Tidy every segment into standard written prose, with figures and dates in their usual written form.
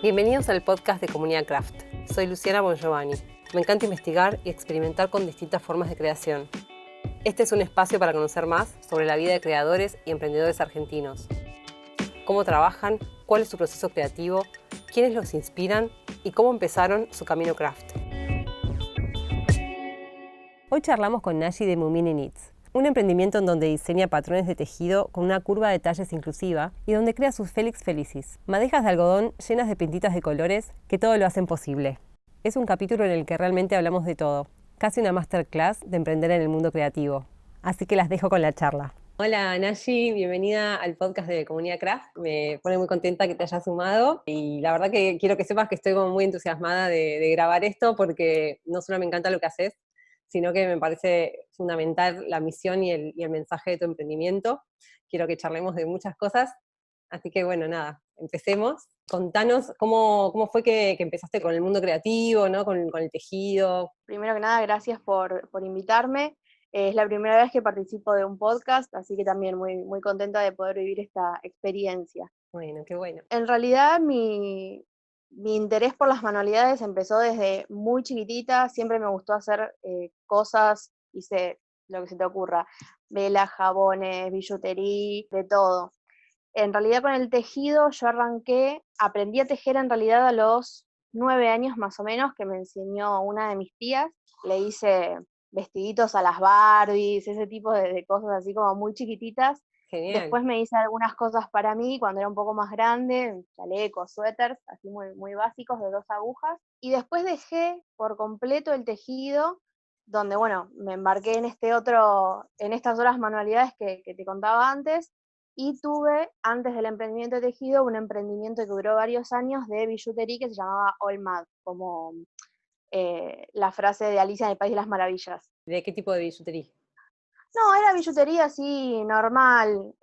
Bienvenidos al podcast de Comunidad Craft. Soy Luciana Bongiovanni. Me encanta investigar y experimentar con distintas formas de creación. Este es un espacio para conocer más sobre la vida de creadores y emprendedores argentinos. Cómo trabajan, cuál es su proceso creativo, quiénes los inspiran y cómo empezaron su camino craft. Hoy charlamos con Nashi de Mumini Knits, un emprendimiento en donde diseña patrones de tejido con una curva de talles inclusiva y donde crea sus Felix Felicis, madejas de algodón llenas de pintitas de colores que todo lo hacen posible. Es un capítulo en el que realmente hablamos de todo, casi una masterclass de emprender en el mundo creativo. Así que las dejo con la charla. Hola Nashi, bienvenida al podcast de Comunidad Craft. Me pone muy contenta que te hayas sumado y la verdad que quiero que sepas que estoy como muy entusiasmada de grabar esto porque no solo me encanta lo que haces, sino que me parece fundamental la misión y el mensaje de tu emprendimiento. Quiero que charlemos de muchas cosas, así que bueno, nada, empecemos. Contanos cómo fue que empezaste con el mundo creativo, ¿no? con el tejido. Primero que nada, gracias por invitarme. Es la primera vez que participo de un podcast, así que también muy contenta de poder vivir esta experiencia. Bueno, qué bueno. En realidad, mi interés por las manualidades empezó desde muy chiquitita. Siempre me gustó hacer cosas, hice lo que se te ocurra, velas, jabones, billutería, de todo. En realidad con el tejido yo aprendí a tejer en realidad a los 9 años más o menos, que me enseñó una de mis tías. Le hice vestiditos a las Barbies, ese tipo de cosas así como muy chiquititas. Genial. Después me hice algunas cosas para mí cuando era un poco más grande, chalecos, suéteres, así muy básicos de 2 agujas. Y después dejé por completo el tejido, donde bueno, me embarqué en estas otras manualidades que te contaba antes. Y tuve, antes del emprendimiento de tejido, un emprendimiento que duró varios años de billutería que se llamaba All Mad, como la frase de Alicia en el País de las Maravillas. ¿De qué tipo de billutería? No, era billutería así, normal,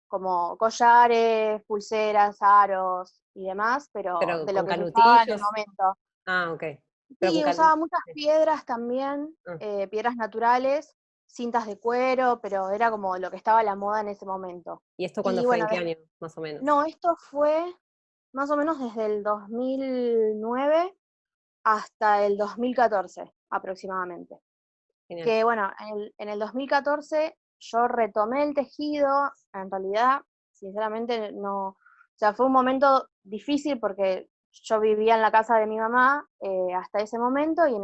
como collares, pulseras, aros y demás, pero Pero de lo con que se usaba en el canutillos. momento. Ah, ok. Pero con Sí, usaba muchas piedras también, ah. piedras naturales, cintas de cuero, pero era como lo que estaba a la moda en ese momento. ¿Y esto cuándo Y fue? bueno, ¿En qué año, más o menos? no, esto fue más o menos desde el 2009 hasta el 2014 aproximadamente. Genial. Que bueno, en el 2014 yo retomé el tejido, en realidad, sinceramente no, o sea, fue un momento difícil porque yo vivía en la casa de mi mamá hasta ese momento y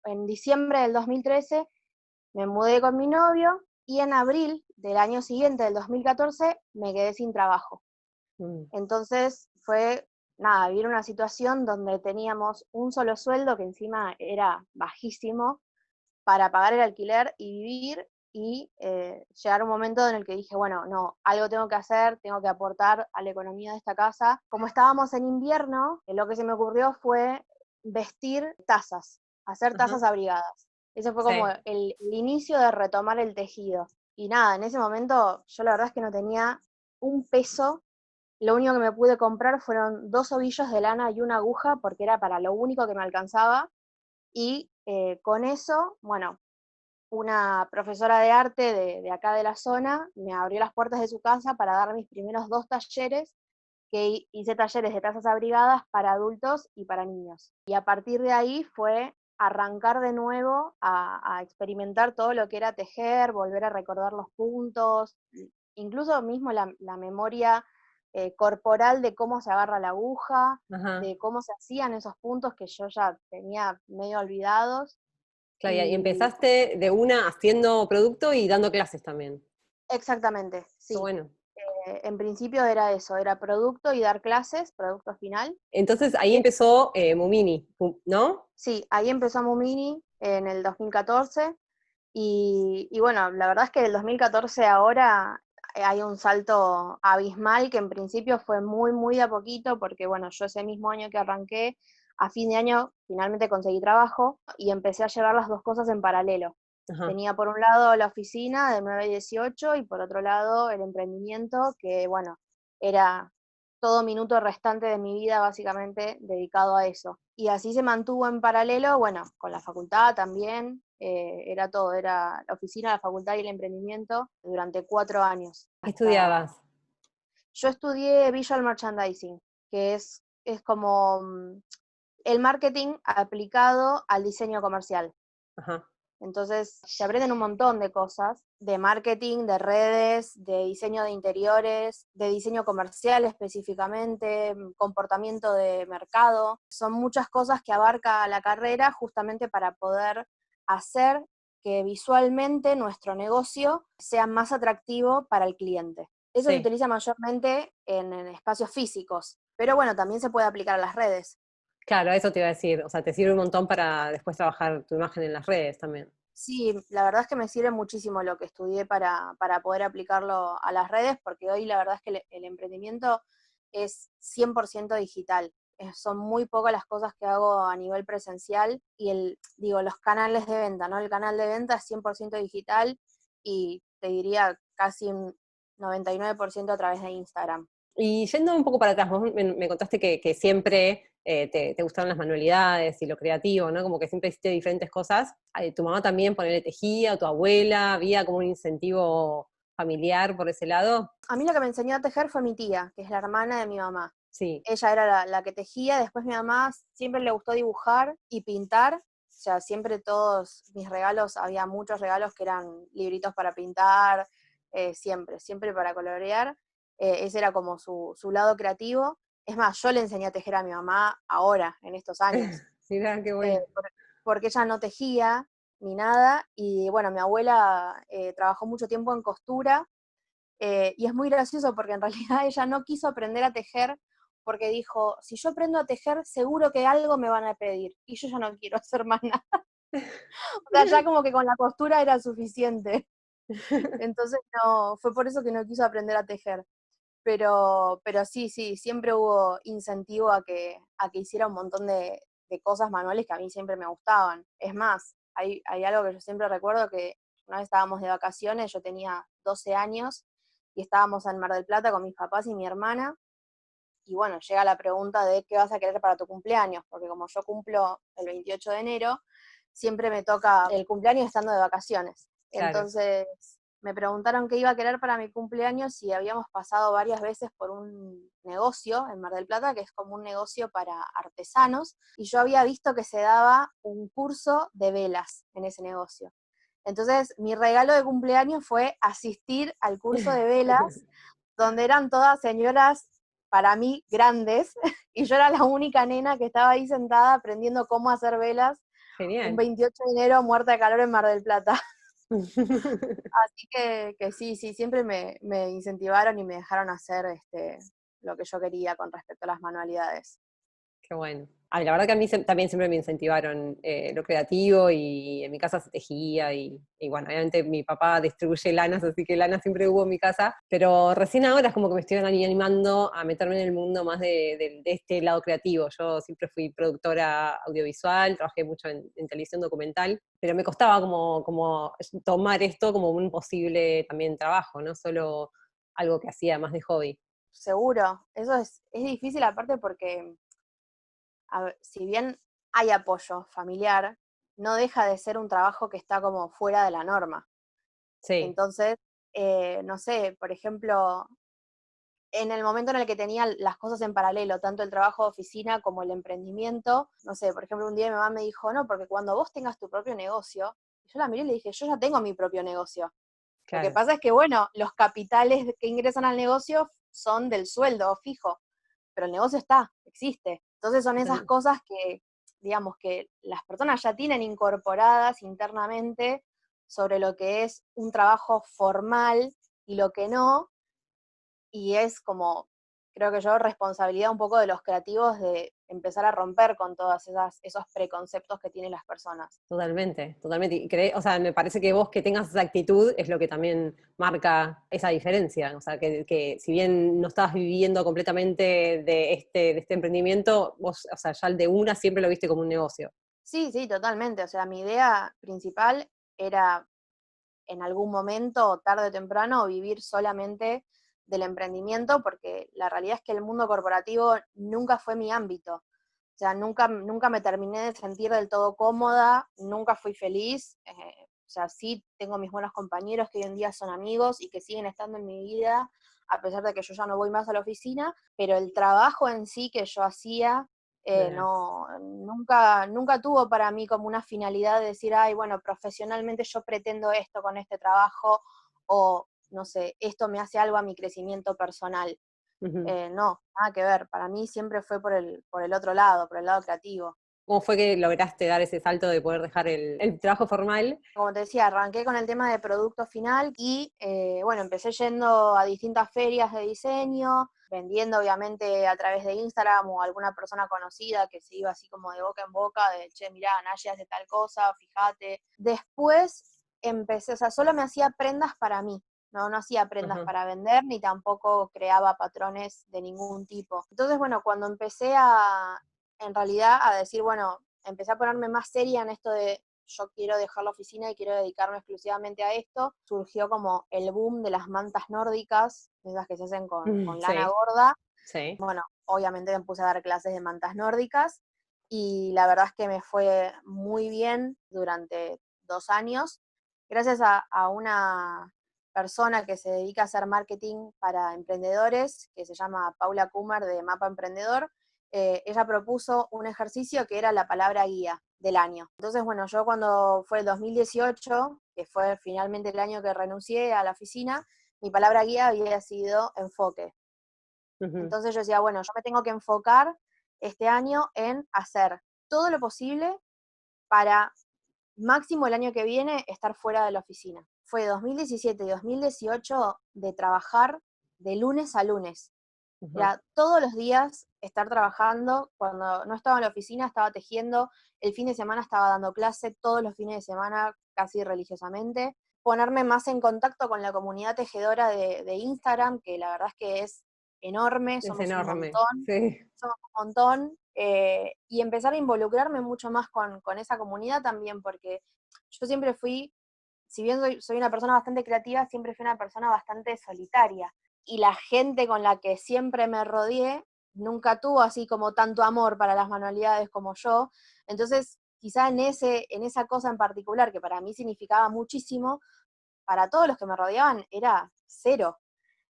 en diciembre del 2013 me mudé con mi novio y en abril del año siguiente, del 2014, me quedé sin trabajo. Entonces fue, nada, vivir una situación donde teníamos un solo sueldo que encima era bajísimo para pagar el alquiler y vivir y llegar a un momento en el que dije, bueno, no, algo tengo que hacer, tengo que aportar a la economía de esta casa. Como estábamos en invierno, lo que se me ocurrió fue vestir tazas, hacer tazas abrigadas. Ese fue como Sí. el inicio de retomar el tejido. Y nada, en ese momento yo la verdad es que no tenía un peso. Lo único que me pude comprar fueron 2 ovillos de lana y una aguja, porque era para lo único que me alcanzaba. Y con eso, bueno, una profesora de arte de acá de la zona me abrió las puertas de su casa para dar mis primeros 2 talleres, que hice talleres de tazas abrigadas para adultos y para niños. Y a partir de ahí fue arrancar de nuevo a experimentar todo lo que era tejer, volver a recordar los puntos, incluso mismo la memoria corporal de cómo se agarra la aguja, Ajá. de cómo se hacían esos puntos que yo ya tenía medio olvidados. Claro, y Y empezaste de una haciendo producto y dando clases también. exactamente, Qué sí. bueno. En principio era eso, era producto y dar clases, producto final. Entonces ahí Y empezó Mumini, ¿no? sí, ahí empezó Mumini en el 2014. Y bueno, la verdad es que del 2014 a ahora hay un salto abismal que en principio fue muy de a poquito, porque bueno, yo ese mismo año que arranqué, a fin de año finalmente conseguí trabajo y empecé a llevar las 2 cosas en paralelo. Ajá. Tenía por un lado la oficina de 9 a 18 y por otro lado el emprendimiento, que bueno, era todo minuto restante de mi vida básicamente dedicado a eso. Y así se mantuvo en paralelo, bueno, con la facultad también, era todo, era la oficina, la facultad y el emprendimiento durante 4 años. ¿Qué estudiabas? Yo estudié Visual Merchandising, que es como el marketing aplicado al diseño comercial. Ajá. Entonces, se aprenden un montón de cosas, de marketing, de redes, de diseño de interiores, de diseño comercial específicamente, comportamiento de mercado. Son muchas cosas que abarca la carrera justamente para poder hacer que visualmente nuestro negocio sea más atractivo para el cliente. Eso se Sí. utiliza mayormente en espacios físicos, pero bueno, también se puede aplicar a las redes. Claro, eso te iba a decir. O sea, te sirve un montón para después trabajar tu imagen en las redes también. Sí, la verdad es que me sirve muchísimo lo que estudié para poder aplicarlo a las redes, porque hoy la verdad es que el emprendimiento es 100% digital. Son muy pocas las cosas que hago a nivel presencial y los canales de venta, ¿no? El canal de venta es 100% digital y te diría casi un 99% a través de Instagram. Y yendo un poco para atrás, vos me contaste que siempre te gustaron las manualidades y lo creativo, ¿no? Como que siempre hiciste diferentes cosas. Tu mamá también, ponele, tejía, o tu abuela, había como un incentivo familiar por ese lado. A mí lo que me enseñó a tejer fue mi tía, que es la hermana de mi mamá. Sí, Ella era la que tejía, después mi mamá siempre le gustó dibujar y pintar, o sea, siempre todos mis regalos, había muchos regalos que eran libritos para pintar, siempre para colorear, ese era como su lado creativo. Es más, yo le enseñé a tejer a mi mamá ahora, en estos años, mirá, qué eh, bueno. por- porque ella no tejía ni nada, y bueno, mi abuela trabajó mucho tiempo en costura, y es muy gracioso porque en realidad ella no quiso aprender a tejer porque dijo, si yo aprendo a tejer, seguro que algo me van a pedir, y yo ya no quiero hacer más nada. O sea, ya como que con la costura era suficiente. Entonces no, fue por eso que no quiso aprender a tejer. Pero sí, siempre hubo incentivo a que hiciera un montón de cosas manuales que a mí siempre me gustaban. Es más, hay algo que yo siempre recuerdo, que una vez estábamos de vacaciones, yo tenía 12 años, y estábamos en Mar del Plata con mis papás y mi hermana, y bueno, llega la pregunta de qué vas a querer para tu cumpleaños, porque como yo cumplo el 28 de enero, siempre me toca el cumpleaños estando de vacaciones. Claro. Entonces me preguntaron qué iba a querer para mi cumpleaños, y habíamos pasado varias veces por un negocio en Mar del Plata, que es como un negocio para artesanos, y yo había visto que se daba un curso de velas en ese negocio. Entonces mi regalo de cumpleaños fue asistir al curso de velas, donde eran todas señoras para mí grandes, y yo era la única nena que estaba ahí sentada aprendiendo cómo hacer velas un Genial. 28 de enero muerta de calor en Mar del Plata. Así que sí, siempre me incentivaron y me dejaron hacer lo que yo quería con respecto a las manualidades. Qué bueno. Ay, la verdad que a mí también siempre me incentivaron lo creativo y en mi casa se tejía y bueno, obviamente mi papá distribuye lanas, así que lana siempre hubo en mi casa, pero recién ahora es como que me estoy animando a meterme en el mundo más de este lado creativo. Yo siempre fui productora audiovisual, trabajé mucho en televisión documental, pero me costaba como tomar esto como un posible también trabajo, no solo algo que hacía más de hobby. Seguro, eso es difícil aparte porque, si bien hay apoyo familiar, no deja de ser un trabajo que está como fuera de la norma. Sí, Entonces, no sé, por ejemplo, en el momento en el que tenía las cosas en paralelo, tanto el trabajo de oficina como el emprendimiento, no sé, por ejemplo, un día mi mamá me dijo, no, porque cuando vos tengas tu propio negocio, y yo la miré y le dije, yo ya tengo mi propio negocio. Lo que claro. pasa es que, bueno, los capitales que ingresan al negocio son del sueldo fijo, pero el negocio está, existe. Entonces son esas cosas que, digamos, que las personas ya tienen incorporadas internamente sobre lo que es un trabajo formal y lo que no, y es como, creo que yo, responsabilidad un poco de los creativos de empezar a romper con todos esos preconceptos que tienen las personas. Totalmente, totalmente. Y o sea, me parece que vos que tengas esa actitud es lo que también marca esa diferencia. O sea, que si bien no estabas viviendo completamente de este emprendimiento, vos, o sea, ya el de una siempre lo viste como un negocio. Sí, totalmente. O sea, mi idea principal era en algún momento, tarde o temprano, vivir solamente del emprendimiento, porque la realidad es que el mundo corporativo nunca fue mi ámbito. O sea, nunca me terminé de sentir del todo cómoda, nunca fui feliz. O sea, sí tengo mis buenos compañeros que hoy en día son amigos y que siguen estando en mi vida a pesar de que yo ya no voy más a la oficina, pero el trabajo en sí que yo hacía no, nunca tuvo para mí como una finalidad de decir, ay, bueno, profesionalmente yo pretendo esto con este trabajo, o no sé, esto me hace algo a mi crecimiento personal. No, nada que ver, para mí siempre fue por el otro lado, por el lado creativo. ¿Cómo fue que lograste dar ese salto de poder dejar el trabajo formal? Como te decía, arranqué con el tema de producto final y bueno, empecé yendo a distintas ferias de diseño, vendiendo obviamente a través de Instagram o alguna persona conocida que se iba así como de boca en boca, de che, mirá, Naye hace tal cosa, fíjate. Después empecé, o sea, solo me hacía prendas para mí, no hacía prendas Ajá. para vender, ni tampoco creaba patrones de ningún tipo. Entonces, bueno, cuando en realidad, a decir, bueno, empecé a ponerme más seria en esto de yo quiero dejar la oficina y quiero dedicarme exclusivamente a esto, surgió como el boom de las mantas nórdicas, esas que se hacen con lana Sí, gorda. sí. Bueno, obviamente me puse a dar clases de mantas nórdicas y la verdad es que me fue muy bien durante 2 años, gracias a una persona que se dedica a hacer marketing para emprendedores, que se llama Paula Kummer de Mapa Emprendedor. Ella propuso un ejercicio que era la palabra guía del año. Entonces, bueno, yo cuando fue el 2018, que fue finalmente el año que renuncié a la oficina, mi palabra guía había sido enfoque. Ujú. Entonces yo decía, bueno, yo me tengo que enfocar este año en hacer todo lo posible para máximo el año que viene estar fuera de la oficina. Fue 2017 y 2018 de trabajar de lunes a lunes. Ujú. Era todos los días estar trabajando, cuando no estaba en la oficina estaba tejiendo, el fin de semana estaba dando clase, todos los fines de semana casi religiosamente, ponerme más en contacto con la comunidad tejedora de Instagram, que la verdad es que es enorme, Es enorme, sí. somos un montón, y empezar a involucrarme mucho más con esa comunidad también, porque yo siempre fui, si bien soy una persona bastante creativa, siempre fui una persona bastante solitaria. Y la gente con la que siempre me rodeé nunca tuvo así como tanto amor para las manualidades como yo. Entonces, quizá en esa cosa en particular, que para mí significaba muchísimo, para todos los que me rodeaban era cero.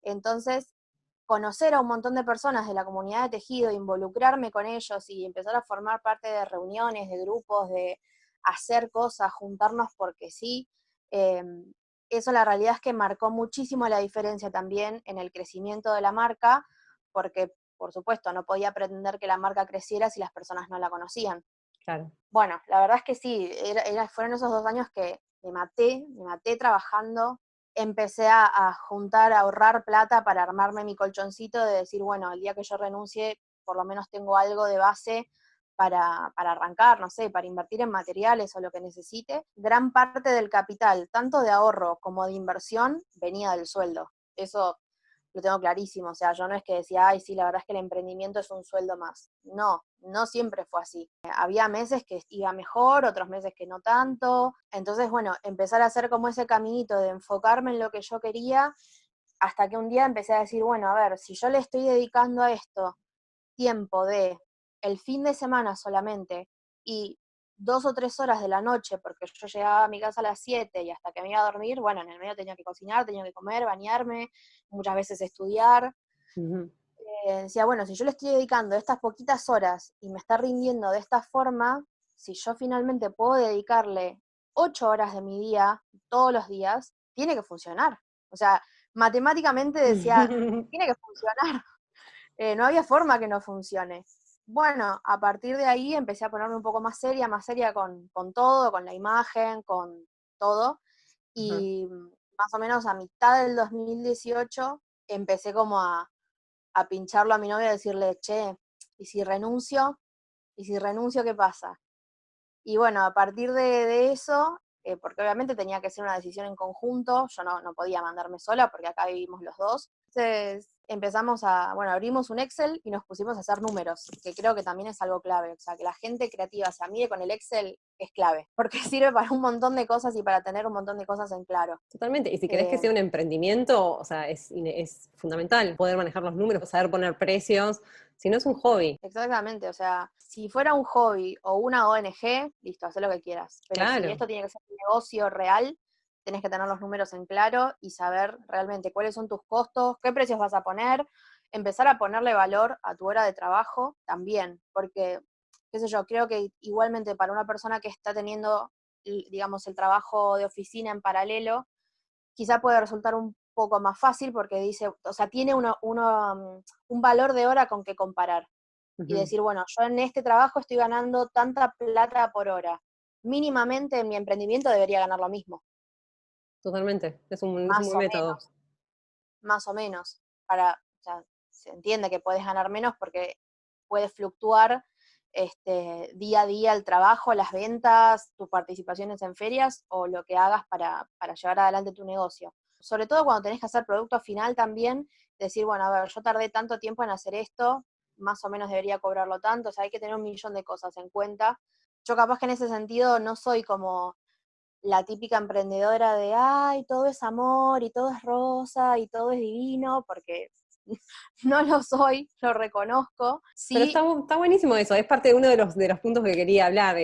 Entonces, conocer a un montón de personas de la comunidad de tejido, involucrarme con ellos y empezar a formar parte de reuniones, de grupos, de hacer cosas, juntarnos porque sí, eh, eso la realidad es que marcó muchísimo la diferencia también en el crecimiento de la marca, porque por supuesto no podía pretender que la marca creciera si las personas no la conocían. Claro. Bueno, la verdad es que sí, fueron esos 2 años que me maté trabajando, empecé a juntar, a ahorrar plata para armarme mi colchoncito de decir, bueno, el día que yo renuncie, por lo menos tengo algo de base para arrancar, no sé, para invertir en materiales o lo que necesite. Gran parte del capital, tanto de ahorro como de inversión, venía del sueldo. Eso lo tengo clarísimo, o sea, yo no es que decía, ay, sí, la verdad es que el emprendimiento es un sueldo más. No siempre fue así. Había meses que iba mejor, otros meses que no tanto. Entonces, bueno, empezar a hacer como ese caminito de enfocarme en lo que yo quería, hasta que un día empecé a decir, bueno, a ver, si yo le estoy dedicando a esto tiempo de el fin de semana solamente y 2 o 3 horas de la noche, porque yo llegaba a mi casa a las 7 y hasta que me iba a dormir, bueno, en el medio tenía que cocinar, tenía que comer, bañarme, muchas veces estudiar. Ujú. Decía, bueno, si yo le estoy dedicando estas poquitas horas y me está rindiendo de esta forma, si yo finalmente puedo dedicarle 8 horas de mi día, todos los días, tiene que funcionar. O sea, matemáticamente decía, tiene que funcionar. No había forma que no funcione. Bueno, a partir de ahí empecé a ponerme un poco más seria con todo, con la imagen, con todo. Ajá. Y más o menos a mitad del 2018 empecé como a pincharlo a mi novia y decirle, che, ¿y si renuncio? ¿Y si renuncio qué pasa? Y bueno, a partir de eso, porque obviamente tenía que ser una decisión en conjunto, yo no podía mandarme sola porque acá vivimos los dos. Entonces bueno, abrimos un Excel y nos pusimos a hacer números, que creo que también es algo clave. O sea, que la gente creativa se mire con el Excel es clave, porque sirve para un montón de cosas y para tener un montón de cosas en claro. Totalmente. Y si querés que Eh, sea un emprendimiento, o sea, es fundamental poder manejar los números, saber poner precios, si no es un hobby. Exactamente, o sea, si fuera un hobby o una ONG, listo, haz lo que quieras. Pero si Claro. esto tiene que ser un negocio real, tenés que tener los números en claro y saber realmente cuáles son tus costos, qué precios vas a poner, empezar a ponerle valor a tu hora de trabajo también, porque, qué sé yo, creo que igualmente para una persona que está teniendo, digamos, el trabajo de oficina en paralelo, quizá puede resultar un poco más fácil porque dice, o sea, tiene un valor de hora con que comparar y Ujú. decir, bueno, yo en este trabajo estoy ganando tanta plata por hora. Mínimamente en mi emprendimiento debería ganar lo mismo, Totalmente, es un más buen o método. menos, más o menos. O sea, se entiende que puedes ganar menos porque puede fluctuar día a día el trabajo, las ventas, tus participaciones en ferias o lo que hagas para llevar adelante tu negocio. Sobre todo cuando tenés que hacer producto final también, decir, bueno, a ver, yo tardé tanto tiempo en hacer esto, más o menos debería cobrarlo tanto, o sea, hay que tener un millón de cosas en cuenta. Yo capaz que en ese sentido no soy como la típica emprendedora de, ay, todo es amor y todo es rosa y todo es divino, porque no lo soy, lo reconozco. Pero Sí, está buenísimo eso, es parte de uno de los puntos que quería hablar.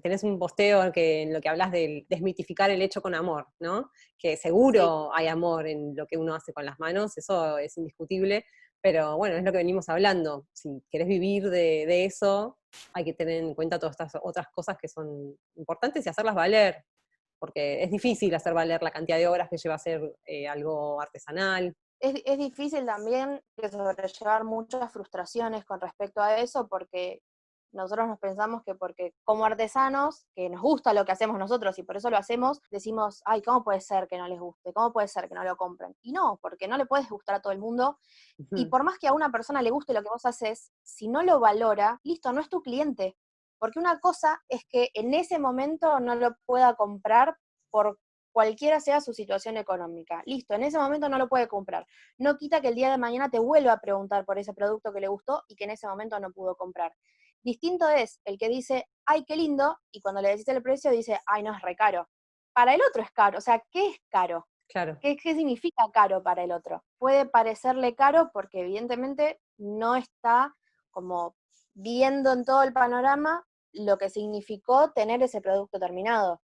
Tenés un posteo en lo que hablas de desmitificar el hecho con amor, ¿no? Que sí, seguro hay amor en lo que uno hace con las manos, eso es indiscutible, pero bueno, es lo que venimos hablando. Si querés vivir de eso, hay que tener en cuenta todas estas otras cosas que son importantes y hacerlas valer, porque es difícil hacer valer la cantidad de horas que lleva a hacer algo artesanal. es difícil también que sobrellevar muchas frustraciones con respecto a eso, porque nosotros nos pensamos que porque como artesanos, que nos gusta lo que hacemos nosotros y por eso lo hacemos, decimos, ay, ¿cómo puede ser que no les guste? ¿Cómo puede ser que no lo compren? Y no, porque no le puedes gustar a todo el mundo. Y Ujú. por más que a una persona le guste lo que vos haces, si no lo valora, listo, no es tu cliente. Porque una cosa es que en ese momento no lo pueda comprar por cualquiera sea su situación económica. Listo, en ese momento no lo puede comprar. No quita que el día de mañana te vuelva a preguntar por ese producto que le gustó y que en ese momento no pudo comprar. Distinto es el que dice, ay, qué lindo, y cuando le decís el precio dice, ay, no, es re caro. Para el otro es caro, o sea, ¿qué es caro? Claro. ¿Qué significa caro para el otro? Puede parecerle caro porque evidentemente no está como viendo en todo el panorama lo que significó tener ese producto terminado.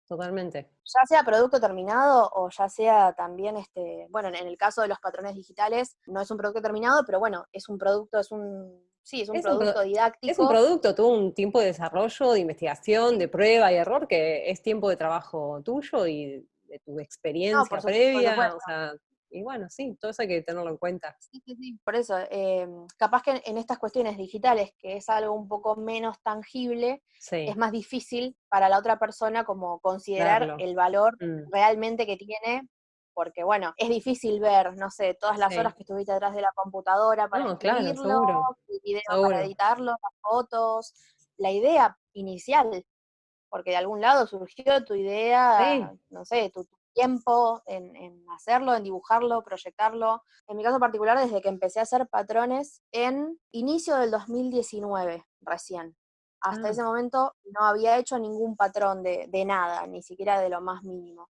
Totalmente. Ya sea producto terminado o ya sea también, bueno, en el caso de los patrones digitales, no es un producto terminado, pero bueno, es un producto, sí, es un Es un, producto es un didáctico. producto, tuvo un tiempo de desarrollo, de investigación, de Sí. prueba y error, que es tiempo de trabajo tuyo y de tu No, experiencia por previa, o supuesto. sea, y bueno, sí, todo eso hay que tenerlo en cuenta. Sí, sí, sí. Por eso, capaz que en estas cuestiones digitales, que es algo un poco menos tangible, es Sí, más difícil para la otra persona como considerar verlo. el valor Mm, realmente que tiene, porque bueno, es difícil ver, no sé, todas las horas sí, que estuviste detrás de la computadora para no, claro, escribirlo, seguro, el video para seguro. editarlo, las fotos, la idea inicial, porque de algún lado surgió tu idea, Sí, no sé, tu tiempo en hacerlo, en dibujarlo, proyectarlo. En mi caso particular, desde que empecé a hacer patrones en inicio del 2019, recién. Hasta ah, ese momento no había hecho ningún patrón de nada, ni siquiera de lo más mínimo.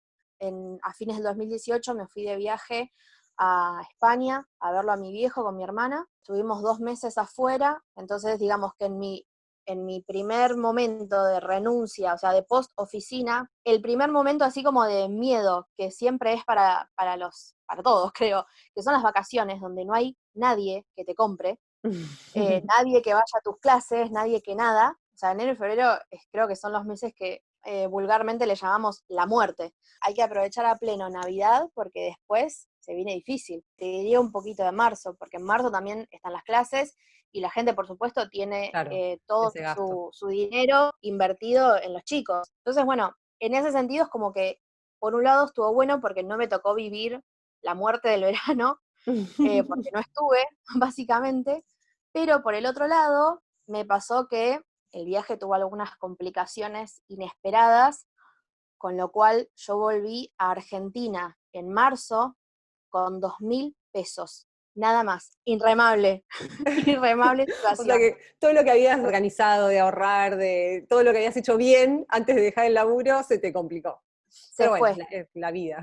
A fines del 2018 me fui de viaje a España a verlo a mi viejo con mi hermana. Estuvimos 2 meses afuera, entonces digamos que en mi primer momento de renuncia, o sea, de post oficina, el primer momento así como de miedo, que siempre es para todos, creo, que son las vacaciones, donde no hay nadie que te compre, nadie que vaya a tus clases, nadie que nada. O sea, enero y febrero creo que son los meses que vulgarmente le llamamos la muerte. Hay que aprovechar a pleno Navidad porque después se viene difícil. Te diría un poquito de marzo, porque en marzo también están las clases y la gente, por supuesto, tiene claro, todo ese gasto. su dinero invertido en los chicos. Entonces, bueno, en ese sentido es como que, por un lado, estuvo bueno porque no me tocó vivir la muerte del verano, porque no estuve, básicamente, pero por el otro lado, me pasó que el viaje tuvo algunas complicaciones inesperadas, con lo cual yo volví a Argentina en marzo con 2.000 pesos, nada más, inremable, inremable O sea situación. que todo lo que habías organizado de ahorrar, de todo lo que habías hecho bien antes de dejar el laburo, se te complicó. Se Pero bueno, fue es la vida.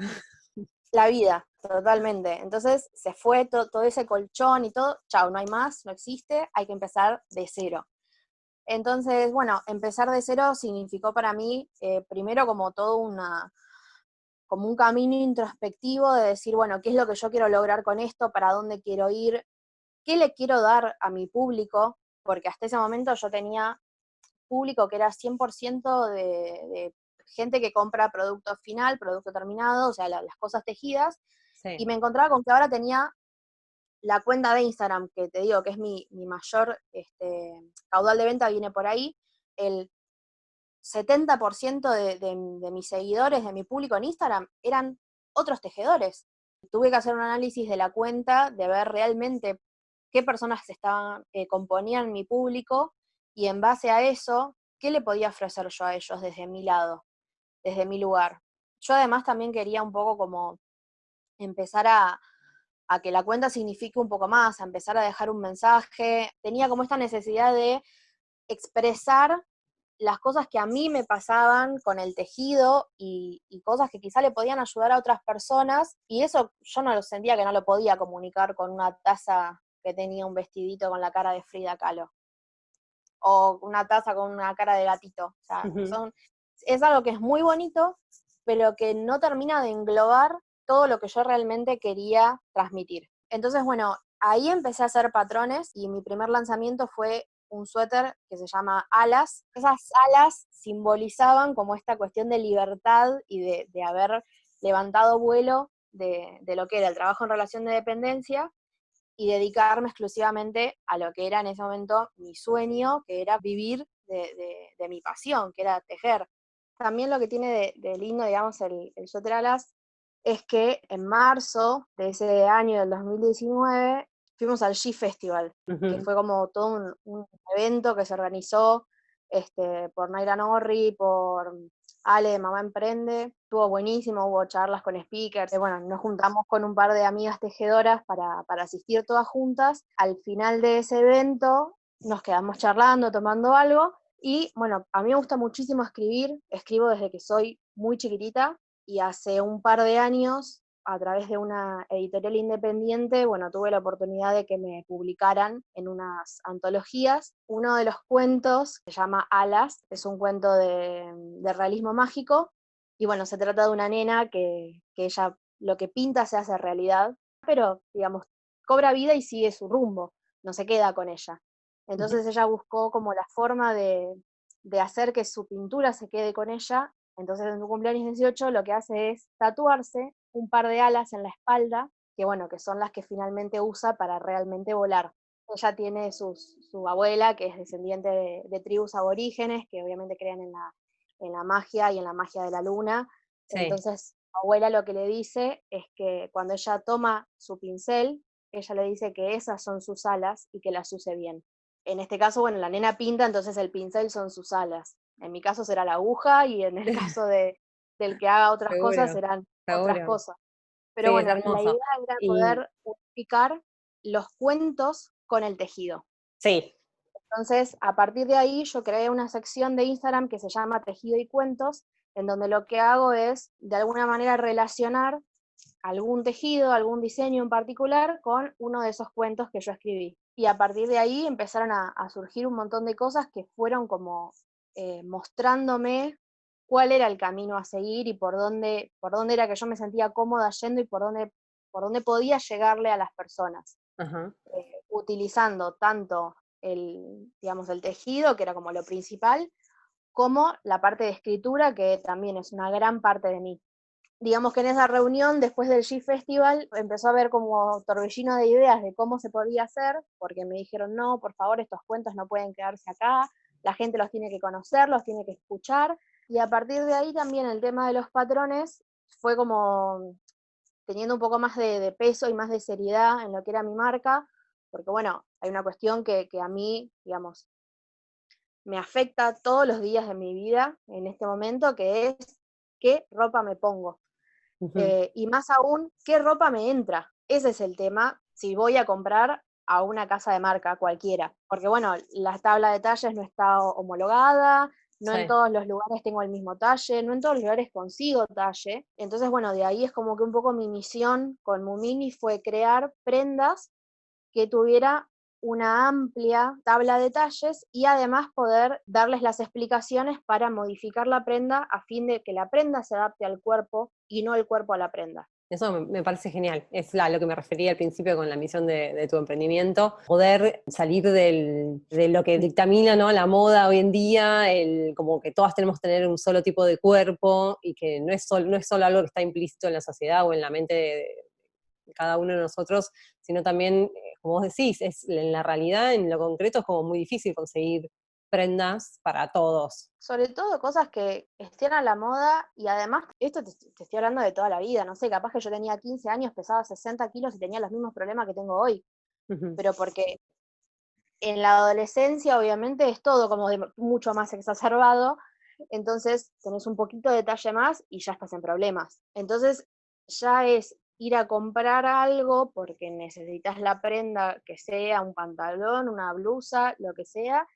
la vida, totalmente. Entonces se fue todo ese colchón y todo, chao, no hay más, no existe, hay que empezar de cero. Entonces, bueno, empezar de cero significó para mí, primero como todo como un camino introspectivo de decir, bueno, ¿qué es lo que yo quiero lograr con esto? ¿Para dónde quiero ir? ¿Qué le quiero dar a mi público? Porque hasta ese momento yo tenía público que era 100% de gente que compra producto final, producto terminado, o sea, las cosas tejidas, y Sí. me encontraba con que ahora tenía la cuenta de Instagram, que te digo que es mi mayor caudal de venta, viene por ahí, el 70% de mis seguidores, de mi público en Instagram, eran otros tejedores. Tuve que hacer un análisis de la cuenta, de ver realmente qué personas estaban, componían mi público, y en base a eso, qué le podía ofrecer yo a ellos desde mi lado, desde mi lugar. Yo además también quería un poco como empezar a que la cuenta signifique un poco más, a empezar a dejar un mensaje. Tenía como esta necesidad de expresar las cosas que a mí me pasaban con el tejido y cosas que quizá le podían ayudar a otras personas, y eso yo no lo sentía que no lo podía comunicar con una taza que tenía un vestidito con la cara de Frida Kahlo, o una taza con una cara de gatito. O sea, Ujú. es algo que es muy bonito, pero que no termina de englobar todo lo que yo realmente quería transmitir. Entonces, bueno, ahí empecé a hacer patrones y mi primer lanzamiento fue un suéter que se llama Alas. Esas alas simbolizaban como esta cuestión de libertad y de haber levantado vuelo de lo que era el trabajo en relación de dependencia, y dedicarme exclusivamente a lo que era en ese momento mi sueño, que era vivir de mi pasión, que era tejer. También lo que tiene de lindo, digamos, el Suéter Alas, es que en marzo de ese año, del 2019, fuimos al She Festival, que Ujú. fue como todo un evento que se organizó por Naira Norri, por Ale de Mamá Emprende. Estuvo buenísimo, hubo charlas con speakers. Bueno, nos juntamos con un par de amigas tejedoras para asistir todas juntas. Al final de ese evento nos quedamos charlando, tomando algo, y bueno, a mí me gusta muchísimo escribir, escribo desde que soy muy chiquitita, y hace un par de años, a través de una editorial independiente, bueno, tuve la oportunidad de que me publicaran en unas antologías. Uno de los cuentos se llama Alas, es un cuento de realismo mágico, y bueno, se trata de una nena que ella lo que pinta se hace realidad, pero digamos, cobra vida y sigue su rumbo, no se queda con ella. Ujú. Entonces ella buscó como la forma de hacer que su pintura se quede con ella. Entonces en su cumpleaños 18 lo que hace es tatuarse un par de alas en la espalda, que bueno, que son las que finalmente usa para realmente volar. Ella tiene su abuela, que es descendiente de tribus aborígenes, que obviamente creen en la magia y en la magia de la luna. Sí. Entonces, su abuela lo que le dice es que cuando ella toma su pincel, ella le dice que esas son sus alas y que las use bien. En este caso, bueno, la nena pinta, entonces el pincel son sus alas. En mi caso será la aguja, y en el caso del que haga otras cosas Seguro, serán otras seguro. cosas. Pero Sí, es bueno, la hermoso. idea era Y poder unificar los cuentos con el tejido. sí. Entonces, a partir de ahí, yo creé una sección de Instagram que se llama Tejido y Cuentos, en donde lo que hago es, de alguna manera, relacionar algún tejido, algún diseño en particular con uno de esos cuentos que yo escribí. Y a partir de ahí empezaron a surgir un montón de cosas que fueron como mostrándome cuál era el camino a seguir y por dónde era que yo me sentía cómoda yendo, y por dónde podía llegarle a las personas, Ajá. utilizando tanto digamos, el tejido, que era como lo principal, como la parte de escritura, que también es una gran parte de mí. Digamos que en esa reunión, después del G Festival, empezó a haber como torbellino de ideas de cómo se podía hacer, porque me dijeron, no, por favor, estos cuentos no pueden quedarse acá, la gente los tiene que conocer, los tiene que escuchar, y a partir de ahí también el tema de los patrones fue como teniendo un poco más de peso y más de seriedad en lo que era mi marca, porque bueno, hay una cuestión que a mí, digamos, me afecta todos los días de mi vida en este momento, que es qué ropa me pongo. Ujú. Y más aún, ¿qué ropa me entra? Ese es el tema, si voy a comprar a una casa de marca cualquiera. Porque bueno, la tabla de talles no está homologada, no Sí. en todos los lugares tengo el mismo talle, no en todos los lugares consigo talle. Entonces, bueno, de ahí es como que un poco mi misión con Mumini fue crear prendas que tuviera una amplia tabla de talles y además poder darles las explicaciones para modificar la prenda a fin de que la prenda se adapte al cuerpo y no el cuerpo a la prenda. Eso me parece genial. Es lo que me refería al principio con la misión de tu emprendimiento. Poder salir de lo que dictamina, ¿no?, la moda hoy en día, como que todas tenemos que tener un solo tipo de cuerpo y que no es solo algo que está implícito en la sociedad o en la mente de cada uno de nosotros, sino también, como vos decís, en la realidad, en lo concreto, es como muy difícil conseguir prendas para todos. Sobre todo cosas que estén a la moda y además, esto te estoy hablando de toda la vida, no sé, capaz que yo tenía 15 años, pesaba 60 kilos y tenía los mismos problemas que tengo hoy, Ujú. pero porque en la adolescencia obviamente es todo como mucho más exacerbado, entonces tenés un poquito de detalle más y ya estás en problemas. Entonces ya es ir a comprar algo porque necesitas la prenda que sea un pantalón, una blusa, lo que sea,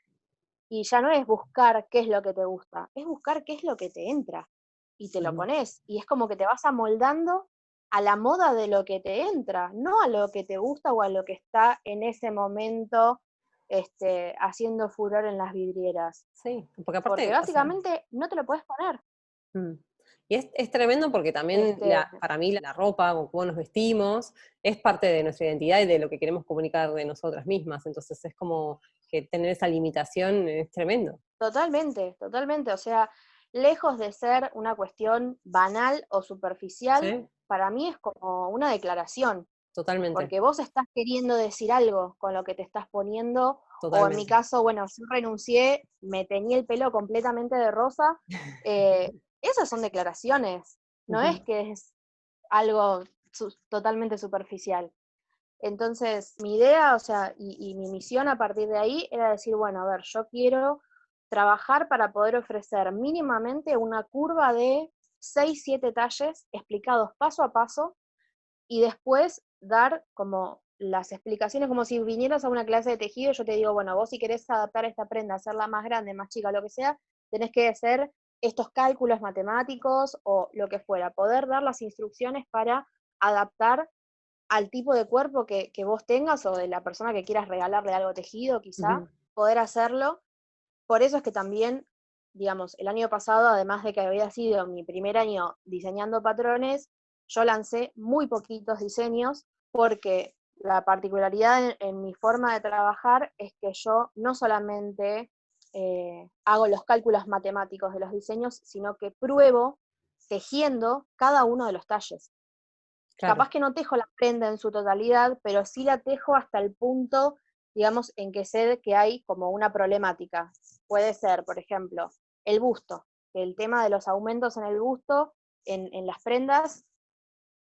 y ya no es buscar qué es lo que te gusta, es buscar qué es lo que te entra y te lo Ujú. pones. Y es como que te vas amoldando a la moda de lo que te entra, no a lo que te gusta o a lo que está en ese momento haciendo furor en las vidrieras. Sí, porque Porque aparte, o sea, básicamente no te lo puedes poner. mm. Y es tremendo porque también Este, para mí la ropa, con cómo nos vestimos, es parte de nuestra identidad y de lo que queremos comunicar de nosotras mismas. Entonces es como que tener esa limitación es tremendo. Totalmente, totalmente. O sea, lejos de ser una cuestión banal o superficial, Sí, para mí es como una declaración. totalmente, Porque vos estás queriendo decir algo con lo que te estás poniendo, o en mi totalmente. caso, bueno, yo renuncié, me teñí el pelo completamente de rosa, esas son declaraciones, no es Ujú. que es algo totalmente superficial. Entonces, mi idea, o sea, y mi misión a partir de ahí era decir, bueno, a ver, yo quiero trabajar para poder ofrecer mínimamente una curva de 6 7 talles explicados paso a paso y después dar como las explicaciones, como si vinieras a una clase de tejido, yo te digo, bueno, vos si querés adaptar esta prenda, hacerla más grande, más chica, lo que sea, tenés que hacer estos cálculos matemáticos o lo que fuera, poder dar las instrucciones para adaptar al tipo de cuerpo que vos tengas o de la persona que quieras regalarle algo tejido, quizá, Ujú. poder hacerlo. Por eso es que también, digamos, el año pasado, además de que había sido mi primer año diseñando patrones, yo lancé muy poquitos diseños porque la particularidad en mi forma de trabajar es que yo no solamente hago los cálculos matemáticos de los diseños, sino que pruebo tejiendo cada uno de los talles. Claro, Capaz que no tejo la prenda en su totalidad, pero sí la tejo hasta el punto, digamos, en que sé que hay como una problemática. Puede ser, por ejemplo, el busto, que el tema de los aumentos en el busto, en las prendas,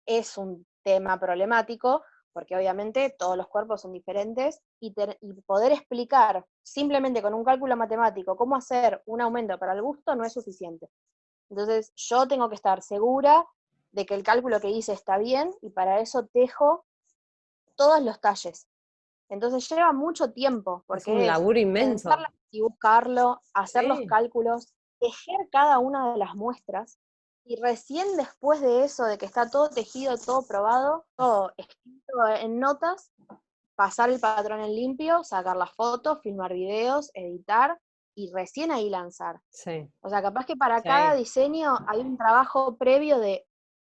es un tema problemático, porque obviamente todos los cuerpos son diferentes, y poder explicar simplemente con un cálculo matemático cómo hacer un aumento para el busto no es suficiente. Entonces yo tengo que estar segura de que el cálculo que hice está bien y para eso tejo todos los talles. Entonces lleva mucho tiempo es un porque es laburo inmenso. pensarlo y buscarlo, hacer los Sí, cálculos, tejer cada una de las muestras y recién después de eso, de que está todo tejido, todo probado, todo escrito en notas, pasar el patrón en limpio, sacar las fotos, filmar videos, editar y recién ahí lanzar. sí, O sea, capaz que para cada sí. diseño hay un trabajo previo de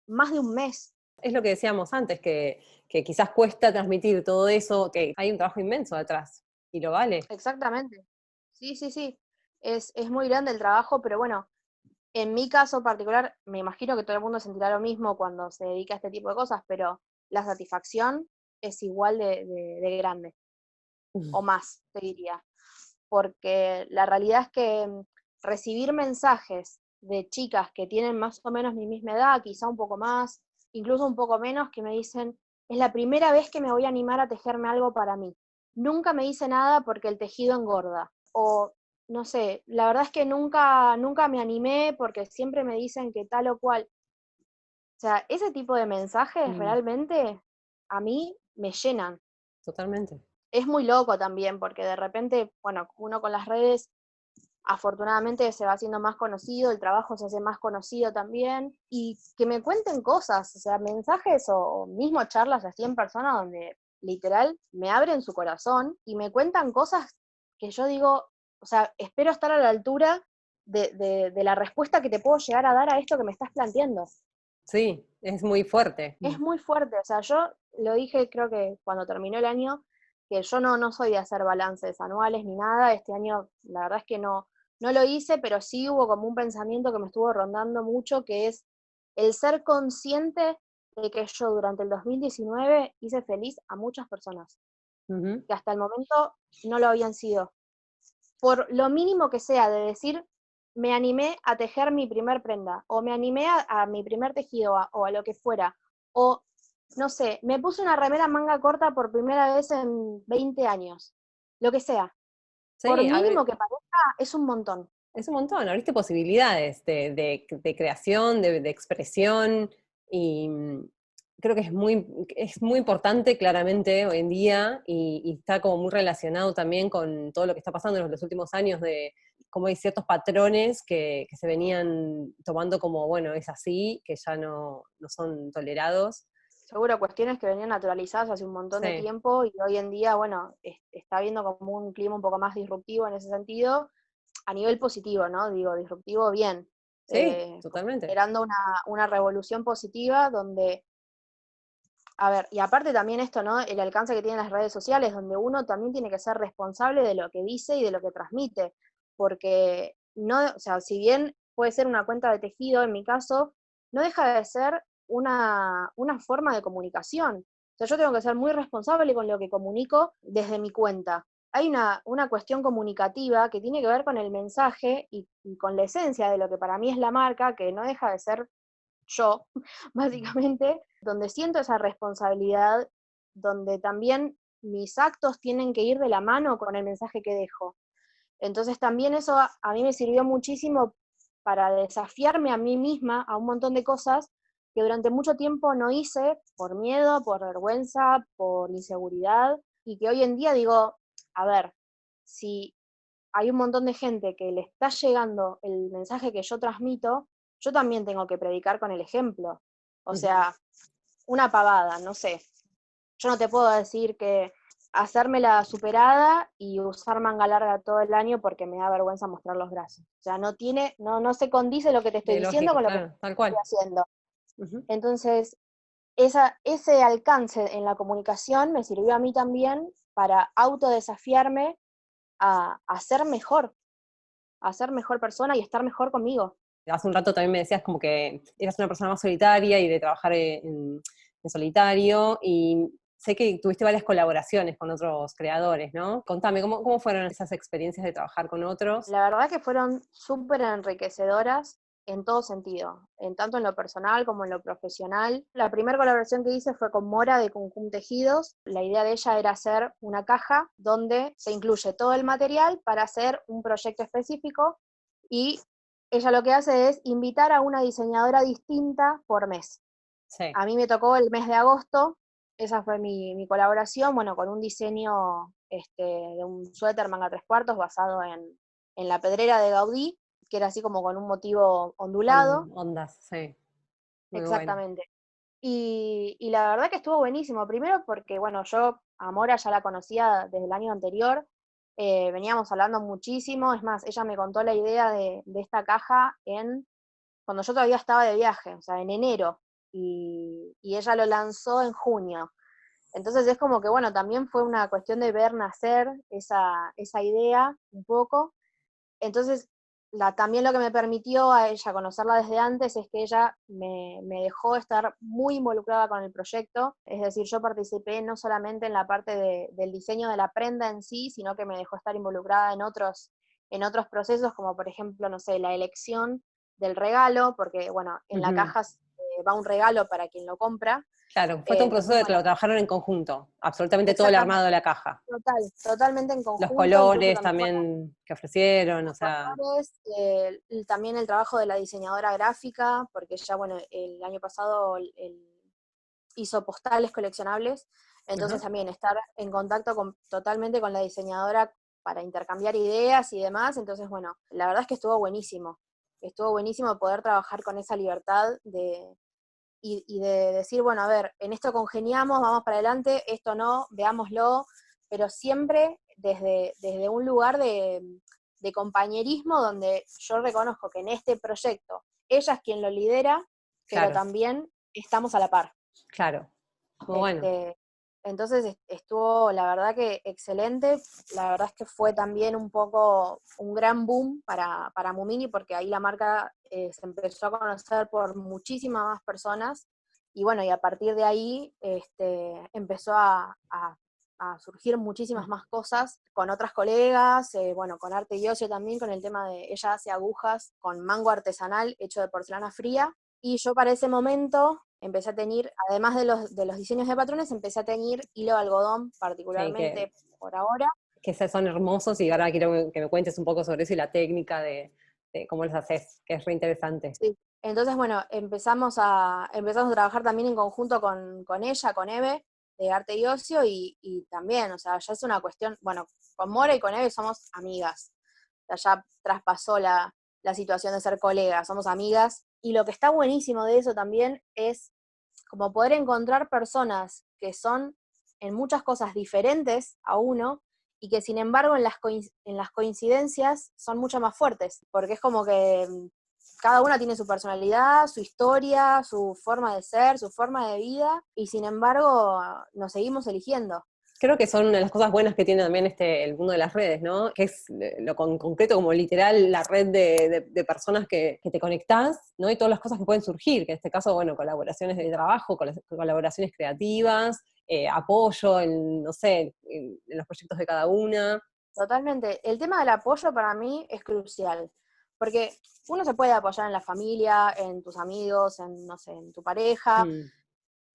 más de un mes. Es lo que decíamos antes, que quizás cuesta transmitir todo eso, que hay un trabajo inmenso detrás y lo vale. Exactamente. Sí, sí, sí. Es muy grande el trabajo, pero bueno, en mi caso particular, me imagino que todo el mundo sentirá lo mismo cuando se dedica a este tipo de cosas, pero la satisfacción es igual de grande, o más, te diría. Porque la realidad es que recibir mensajes de chicas que tienen más o menos mi misma edad, quizá un poco más, incluso un poco menos, que me dicen, es la primera vez que me voy a animar a tejerme algo para mí. Nunca me hice nada porque el tejido engorda. O, no sé, la verdad es que nunca me animé porque siempre me dicen que tal o cual. O sea, ese tipo de mensajes Mm, realmente a mí me llenan. totalmente. Es muy loco también porque de repente, bueno, uno con las redes afortunadamente se va haciendo más conocido, el trabajo se hace más conocido también, y que me cuenten cosas, o sea, mensajes o mismo charlas así en persona donde literal, me abren su corazón y me cuentan cosas que yo digo, o sea, espero estar a la altura de la respuesta que te puedo llegar a dar a esto que me estás planteando. Sí, es muy fuerte. Es muy fuerte, o sea, yo lo dije creo que cuando terminó el año, que yo no soy de hacer balances anuales ni nada, este año la verdad es que no lo hice, pero sí hubo como un pensamiento que me estuvo rondando mucho, que es el ser consciente de que yo durante el 2019 hice feliz a muchas personas, Ujú. que hasta el momento no lo habían sido. Por lo mínimo que sea, de decir, me animé a tejer mi primer prenda, o me animé a mi primer tejido, o a lo que fuera, o no sé, me puse una remera manga corta por primera vez en 20 años, lo que sea. Por Sí, mínimo que parezca, es un montón. es un montón, abriste posibilidades de creación, de expresión, y creo que es muy importante claramente hoy en día, y está como muy relacionado también con todo lo que está pasando en los últimos años, de cómo hay ciertos patrones que se venían tomando como, bueno, es así, que ya no son tolerados. Seguro cuestiones que venían naturalizadas hace un montón de Sí, tiempo y hoy en día, bueno, está habiendo como un clima un poco más disruptivo en ese sentido, a nivel positivo, ¿no? Digo, disruptivo bien, sí, como totalmente. generando una revolución positiva donde, a ver, y aparte también esto, ¿no? El alcance que tienen las redes sociales, donde uno también tiene que ser responsable de lo que dice y de lo que transmite, porque no, o sea, si bien puede ser una cuenta de tejido, en mi caso, no deja de ser una forma de comunicación. O sea, yo tengo que ser muy responsable con lo que comunico desde mi cuenta. Hay una cuestión comunicativa que tiene que ver con el mensaje y con la esencia de lo que para mí es la marca, que no deja de ser yo, básicamente, donde siento esa responsabilidad, donde también mis actos tienen que ir de la mano con el mensaje que dejo. Entonces también eso a mí me sirvió muchísimo para desafiarme a mí misma a un montón de cosas que durante mucho tiempo no hice por miedo, por vergüenza, por inseguridad, y que hoy en día digo, a ver, si hay un montón de gente que le está llegando el mensaje que yo transmito, yo también tengo que predicar con el ejemplo. O Ujú. sea, una pavada, no sé. Yo no te puedo decir que hacerme la superada y usar manga larga todo el año porque me da vergüenza mostrar los brazos. O sea, no se condice lo que te estoy De diciendo lógica, con lo que claro, tal estoy cual. haciendo. Ujú. Entonces, ese alcance en la comunicación me sirvió a mí también para autodesafiarme a ser mejor persona y estar mejor conmigo. Hace un rato también me decías como que eras una persona más solitaria y de trabajar en solitario, y sé que tuviste varias colaboraciones con otros creadores, ¿no? Contame, ¿cómo fueron esas experiencias de trabajar con otros? La verdad que fueron súper enriquecedoras en todo sentido, tanto en lo personal como en lo profesional. La primera colaboración que hice fue con Mora de Cuncún Tejidos. La idea de ella era hacer una caja donde se incluye todo el material para hacer un proyecto específico y ella lo que hace es invitar a una diseñadora distinta por mes. Sí. A mí me tocó el mes de agosto, esa fue mi colaboración, bueno, con un diseño de un suéter manga tres cuartos basado en la pedrera de Gaudí, que era así como con un motivo ondulado, Con ondas, sí, muy bueno. exactamente. Y la verdad que estuvo buenísimo, primero porque, bueno, yo a Mora ya la conocía desde el año anterior, veníamos hablando muchísimo, es más, ella me contó la idea de esta caja cuando yo todavía estaba de viaje, o sea, en enero, y ella lo lanzó en junio. Entonces es como que, bueno, también fue una cuestión de ver nacer esa idea un poco. Entonces, también lo que me permitió a ella conocerla desde antes es que ella me dejó estar muy involucrada con el proyecto, es decir, yo participé no solamente en la parte del diseño de la prenda en sí, sino que me dejó estar involucrada en otros procesos, como por ejemplo, no sé, la elección del regalo, porque bueno, en la Ujú. caja va un regalo para quien lo compra. Claro, fue todo un proceso Entonces, de que bueno, lo trabajaron en conjunto, absolutamente todo el armado exactamente, de la caja. totalmente en Los conjunto, incluso colores también también que ofrecieron, o los sea, colores, también el trabajo de la diseñadora gráfica, porque ya, bueno, el año pasado hizo postales coleccionables, entonces ajá. también estar en contacto totalmente con la diseñadora para intercambiar ideas y demás, entonces, bueno, la verdad es que estuvo buenísimo poder trabajar con esa libertad y de decir, bueno, a ver, en esto congeniamos, vamos para adelante, esto no, veámoslo, pero siempre desde un lugar de compañerismo donde yo reconozco que en este proyecto ella es quien lo lidera, pero Claro, también estamos a la par. claro. Muy bueno. Este, entonces estuvo, la verdad que excelente, la verdad es que fue también un poco un gran boom para Mumini, porque ahí la marca se empezó a conocer por muchísimas más personas, y bueno, y a partir de ahí empezó a surgir muchísimas más cosas con otras colegas, bueno, con Arte y Ocio también, con el tema de ella hace agujas con mango artesanal hecho de porcelana fría, y yo para ese momento empecé a teñir, además de los diseños de patrones, empecé a teñir hilo de algodón, Sí, particularmente por ahora. que son hermosos y ahora quiero que me cuentes un poco sobre eso y la técnica de cómo los haces, que es re interesante. Sí. Entonces, bueno, empezamos a trabajar también en conjunto con ella, con Eve, de Arte y Ocio, y también, o sea, ya es una cuestión, bueno, con Mora y con Eve somos amigas, o sea, ya traspasó la situación de ser colegas, somos amigas, y lo que está buenísimo de eso también es como poder encontrar personas que son en muchas cosas diferentes a uno, y que sin embargo en las coincidencias son mucho más fuertes, porque es como que cada una tiene su personalidad, su historia, su forma de ser, su forma de vida, y sin embargo nos seguimos eligiendo. Creo que son una de las cosas buenas que tiene también el mundo de las redes, ¿no? Que es lo concreto como literal la red de personas que te conectás, ¿no? Y todas las cosas que pueden surgir, que en este caso, bueno, colaboraciones de trabajo, colaboraciones creativas, apoyo en, no sé, en los proyectos de cada una. Totalmente. El tema del apoyo para mí es crucial, porque uno se puede apoyar en la familia, en tus amigos, en, no sé, en tu pareja, Mm,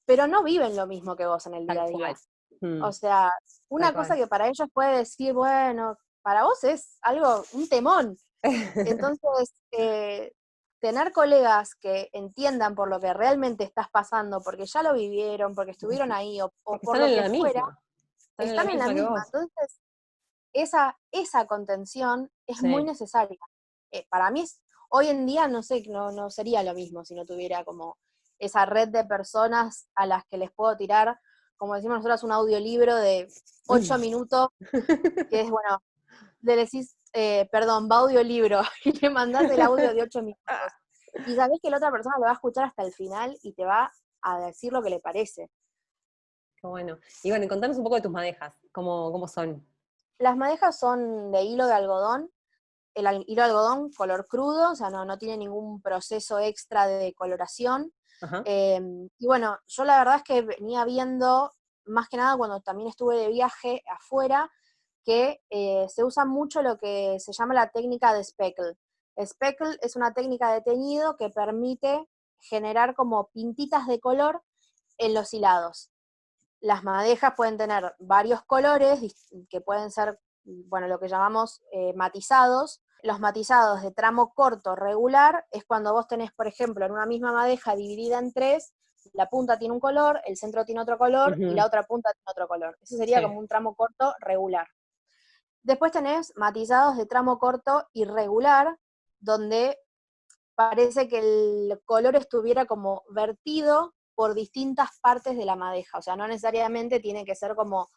pero no viven lo mismo que vos en el día tal a cual. día. Mm, O sea, tal una cosa cual. que para ellos puede decir, bueno, para vos es algo, un temón. Entonces, tener colegas que entiendan por lo que realmente estás pasando, porque ya lo vivieron, porque estuvieron ahí, o Porque por están lo en que la fuera, misma. Están en la están en la misma que misma. vos. Entonces, esa contención es muy Sí. necesaria. Para mí, hoy en día, no sé, no sería lo mismo si no tuviera como esa red de personas a las que les puedo tirar, como decimos nosotros, un audiolibro de 8 minutos, que es, bueno, le decís, perdón, va audiolibro, y le mandás el audio de 8 minutos. Y sabés que la otra persona lo va a escuchar hasta el final y te va a decir lo que le parece. Qué bueno. Y bueno, y contanos un poco de tus madejas, cómo son. Las madejas son de hilo de algodón, hilo de algodón color crudo, o sea, no tiene ningún proceso extra de coloración. Ajá. Eh, y bueno, yo la verdad es que venía viendo, más que nada cuando también estuve de viaje afuera, que se usa mucho lo que se llama la técnica de speckle. Speckle es una técnica de teñido que permite generar como pintitas de color en los hilados. Las madejas pueden tener varios colores que pueden ser, bueno, lo que llamamos matizados. Los matizados de tramo corto regular es cuando vos tenés, por ejemplo, en una misma madeja dividida en tres, la punta tiene un color, el centro tiene otro color y Ujú. la otra punta tiene otro color. Eso sería Sí. como un tramo corto regular. Después tenés matizados de tramo corto irregular, donde parece que el color estuviera como vertido por distintas partes de la madeja, o sea, no necesariamente tiene que ser como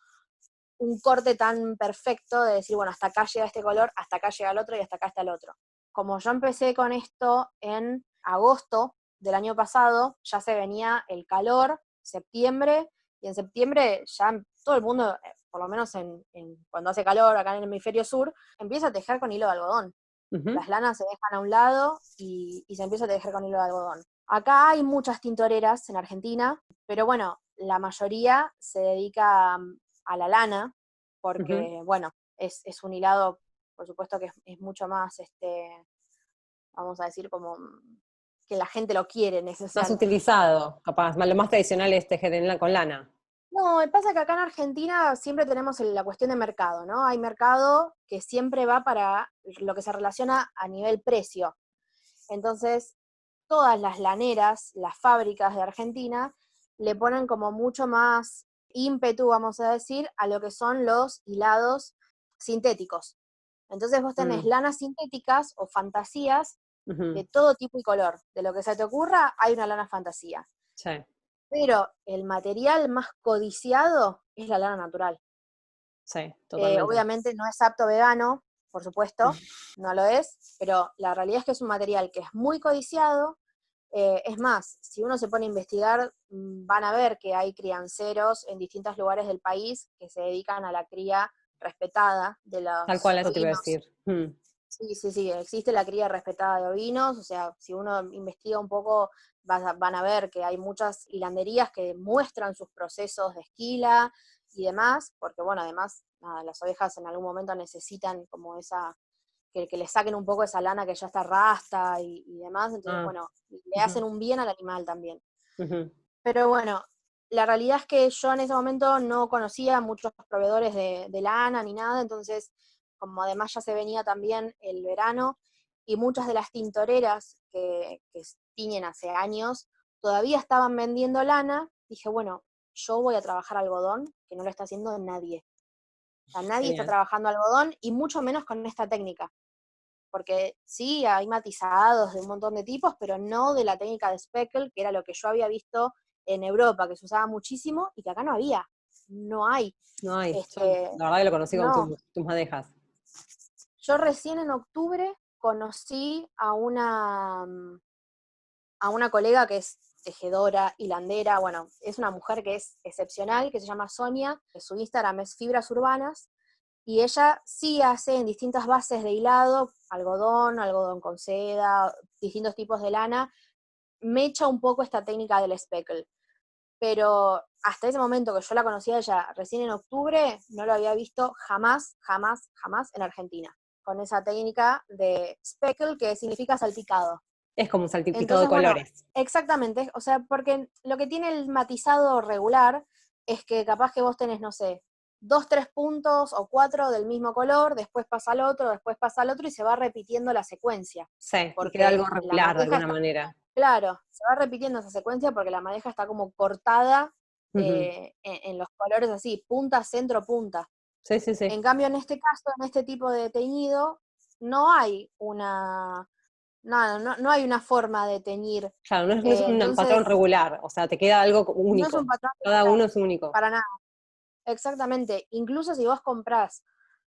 un corte tan perfecto de decir, bueno, hasta acá llega este color, hasta acá llega el otro y hasta acá está el otro. Como yo empecé con esto en agosto del año pasado, ya se venía el calor, septiembre, y en septiembre ya todo el mundo, por lo menos cuando hace calor acá en el hemisferio sur, empieza a tejer con hilo de algodón. Ujú. Las lanas se dejan a un lado y se empieza a tejer con hilo de algodón. Acá hay muchas tintoreras en Argentina, pero bueno, la mayoría se dedica a la lana, Ujú. porque bueno, es un hilado, por supuesto que es mucho más, vamos a decir, como que la gente lo quiere, Más necesario. utilizado, capaz. Lo más tradicional es tejer con lana. No, me pasa que acá en Argentina siempre tenemos la cuestión de mercado, ¿no? Hay mercado que siempre va para lo que se relaciona a nivel precio. Entonces, todas las laneras, las fábricas de Argentina, le ponen como mucho más ímpetu, vamos a decir, a lo que son los hilados sintéticos. Entonces vos tenés Mm. lanas sintéticas o fantasías de Ujú. todo tipo y color. De lo que se te ocurra, hay una lana fantasía. Sí, Pero el material más codiciado es la lana natural. sí, totalmente. Obviamente no es apto vegano, por supuesto, no lo es, pero la realidad es que es un material que es muy codiciado. Es más, si uno se pone a investigar, van a ver que hay crianceros en distintos lugares del país que se dedican a la cría respetada de Tal los cual, eso te iba a ovinos. decir. Sí, sí, sí, existe la cría respetada de ovinos, o sea, si uno investiga un poco, van a ver que hay muchas hilanderías que muestran sus procesos de esquila y demás, porque bueno, además, nada, las ovejas en algún momento necesitan como que le saquen un poco esa lana que ya está rasta y demás, entonces Ah, bueno, le ujú, hacen un bien al animal también. ujú. Pero bueno, la realidad es que yo en ese momento no conocía muchos proveedores de lana ni nada, entonces como además ya se venía también el verano y muchas de las tintoreras que tiñen hace años todavía estaban vendiendo lana, dije, bueno, yo voy a trabajar algodón, que no lo está haciendo nadie. O sea, nadie está Genial. trabajando algodón y mucho menos con esta técnica. Porque sí, hay matizados de un montón de tipos, pero no de la técnica de speckle, que era lo que yo había visto en Europa, que se usaba muchísimo y que acá no había. No hay. No hay, yo Este, la verdad que lo conocí con no. tus madejas. Yo recién en octubre conocí a una colega que es tejedora, hilandera, bueno, es una mujer que es excepcional, que se llama Sonia, que su Instagram es Fibras Urbanas, y ella sí hace en distintas bases de hilado, algodón, algodón con seda, distintos tipos de lana, me echa un poco esta técnica del speckle. Pero hasta ese momento que yo la conocía a ella recién en octubre, no lo había visto jamás, jamás, jamás en Argentina, con esa técnica de speckle que significa salpicado. Es como un salpicado de Entonces, bueno, colores. exactamente, o sea, porque lo que tiene el matizado regular es que capaz que vos tenés, no sé, 2, 3 puntos o 4 del mismo color, después pasa al otro, después pasa al otro y se va repitiendo la secuencia. Sí, y queda algo Porque la regular de madeja alguna está, manera. claro, se va repitiendo esa secuencia porque la madeja está como cortada Ujú. en los colores así, punta, centro, punta. Sí, sí, sí. En cambio, en este caso, en este tipo de teñido, no hay no hay una forma de teñir. Claro, no es un patrón Entonces, regular, o sea, te queda algo no es un único. patrón Cada regular, uno es único. para nada. Exactamente. Incluso si vos comprás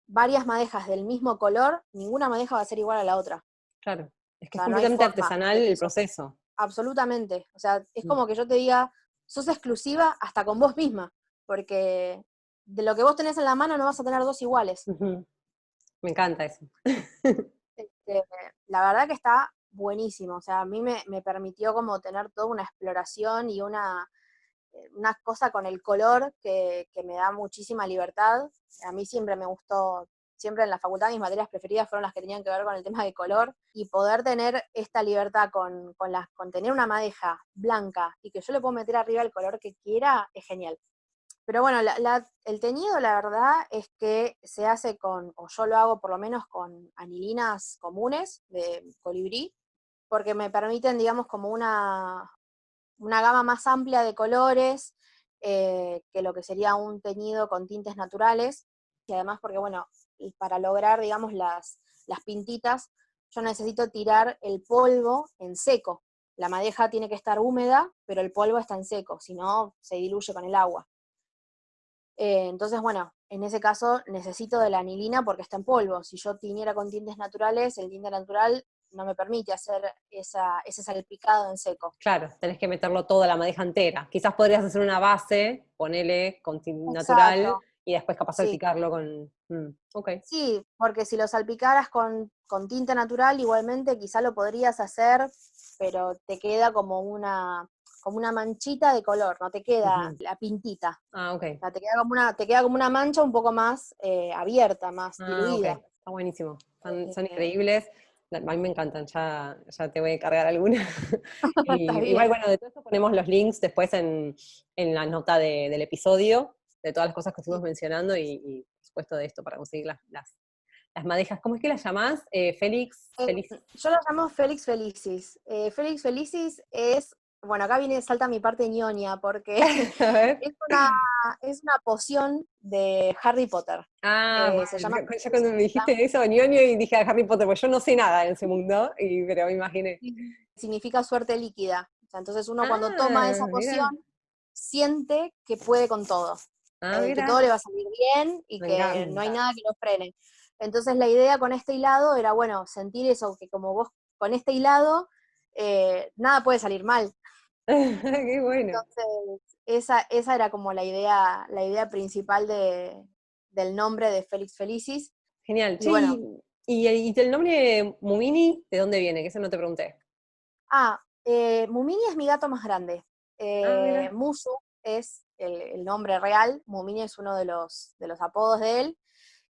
varias madejas del mismo color, ninguna madeja va a ser igual a la otra. Claro. Es O que es sea, no hay completamente forma artesanal de que el eso. proceso. Absolutamente. O sea, es Mm. como que yo te diga, sos exclusiva hasta con vos misma, porque de lo que vos tenés en la mano no vas a tener dos iguales. Ujú. Me encanta eso. Este, la verdad que está buenísimo. O sea, a mí me permitió como tener toda una exploración y una cosa con el color que me da muchísima libertad. A mí siempre me gustó, siempre en la facultad mis materias preferidas fueron las que tenían que ver con el tema de color, y poder tener esta libertad con tener una madeja blanca y que yo le puedo meter arriba el color que quiera, es genial. Pero bueno, el teñido la verdad es que se hace o yo lo hago por lo menos con anilinas comunes de colibrí, porque me permiten, digamos, como una gama más amplia de colores que lo que sería un teñido con tintes naturales, y además porque, bueno, y para lograr, digamos, las pintitas, yo necesito tirar el polvo en seco. La madeja tiene que estar húmeda, pero el polvo está en seco, si no se diluye con el agua. Entonces, bueno, en ese caso necesito de la anilina porque está en polvo. Si yo tiñera con tintes naturales, el tinte natural no me permite hacer ese salpicado en seco. Claro, tenés que meterlo toda la madeja entera. Quizás podrías hacer una base, ponele con natural Exacto, y después capaz sí. salpicarlo con. Ok, Sí, porque si lo salpicaras con tinta natural, igualmente quizá lo podrías hacer, pero te queda como una manchita de color, no te queda ujú. la pintita. Ah, ok. O sea, te queda como una mancha un poco más abierta, más Ah, ok. diluida. Está buenísimo. Son Eh, increíbles. A mí me encantan, ya te voy a cargar alguna. Está Y igual, bien. bueno, de todo esto ponemos los links después en la nota del episodio, de todas las cosas que estuvimos mencionando y por supuesto de esto para conseguir las madejas. ¿Cómo es que las llamás? Félix, Eh, Feliz. yo la llamo Félix Felicis. Félix Felicis es, bueno, acá viene, salta mi parte ñoña, porque A ver. es una, es una poción de Harry Potter. Ah, Se bueno, llama ya cuando me dijiste eso, ñoño, y dije a Harry Potter, pues yo no sé nada en ese mundo, pero me imaginé. significa suerte líquida. sea, entonces uno cuando toma esa Ah, mira. poción siente que puede con todo, Ah, que mira. todo le va a salir bien y Me que no hay encanta. nada que lo frene. Entonces la idea con este hilado era, bueno, sentir eso, que como vos con este hilado, nada puede salir mal. Qué bueno. Entonces, esa era como la idea principal del nombre de Félix Felicis. Genial. Y Che, bueno, y el nombre Mumini, ¿de dónde viene? Que eso no te pregunté. Mumini es mi gato más grande. Ah, mira. Musu es el nombre real, Mumini es uno de los apodos de él.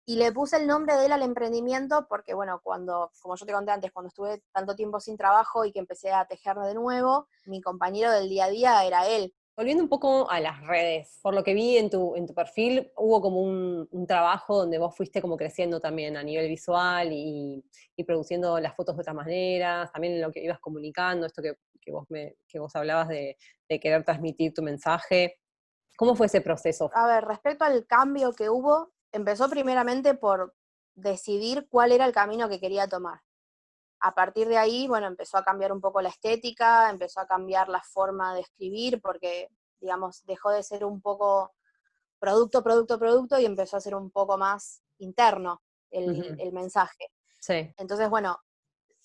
Y le puse el nombre de él al emprendimiento porque, bueno, como yo te conté antes, cuando estuve tanto tiempo sin trabajo y que empecé a tejer de nuevo, mi compañero del día a día era él. Volviendo un poco a las redes, por lo que vi en tu perfil, hubo como un trabajo donde vos fuiste como creciendo también a nivel visual y produciendo las fotos de otras maneras, también en lo que ibas comunicando, esto que vos hablabas de querer transmitir tu mensaje. ¿Cómo fue ese proceso? A ver, respecto al cambio que hubo, empezó primeramente por decidir cuál era el camino que quería tomar. A partir de ahí, bueno, empezó a cambiar un poco la estética, empezó a cambiar la forma de escribir, porque, digamos, dejó de ser un poco producto, producto, producto y empezó a ser un poco más interno Ujú. el mensaje. Sí. Entonces, bueno,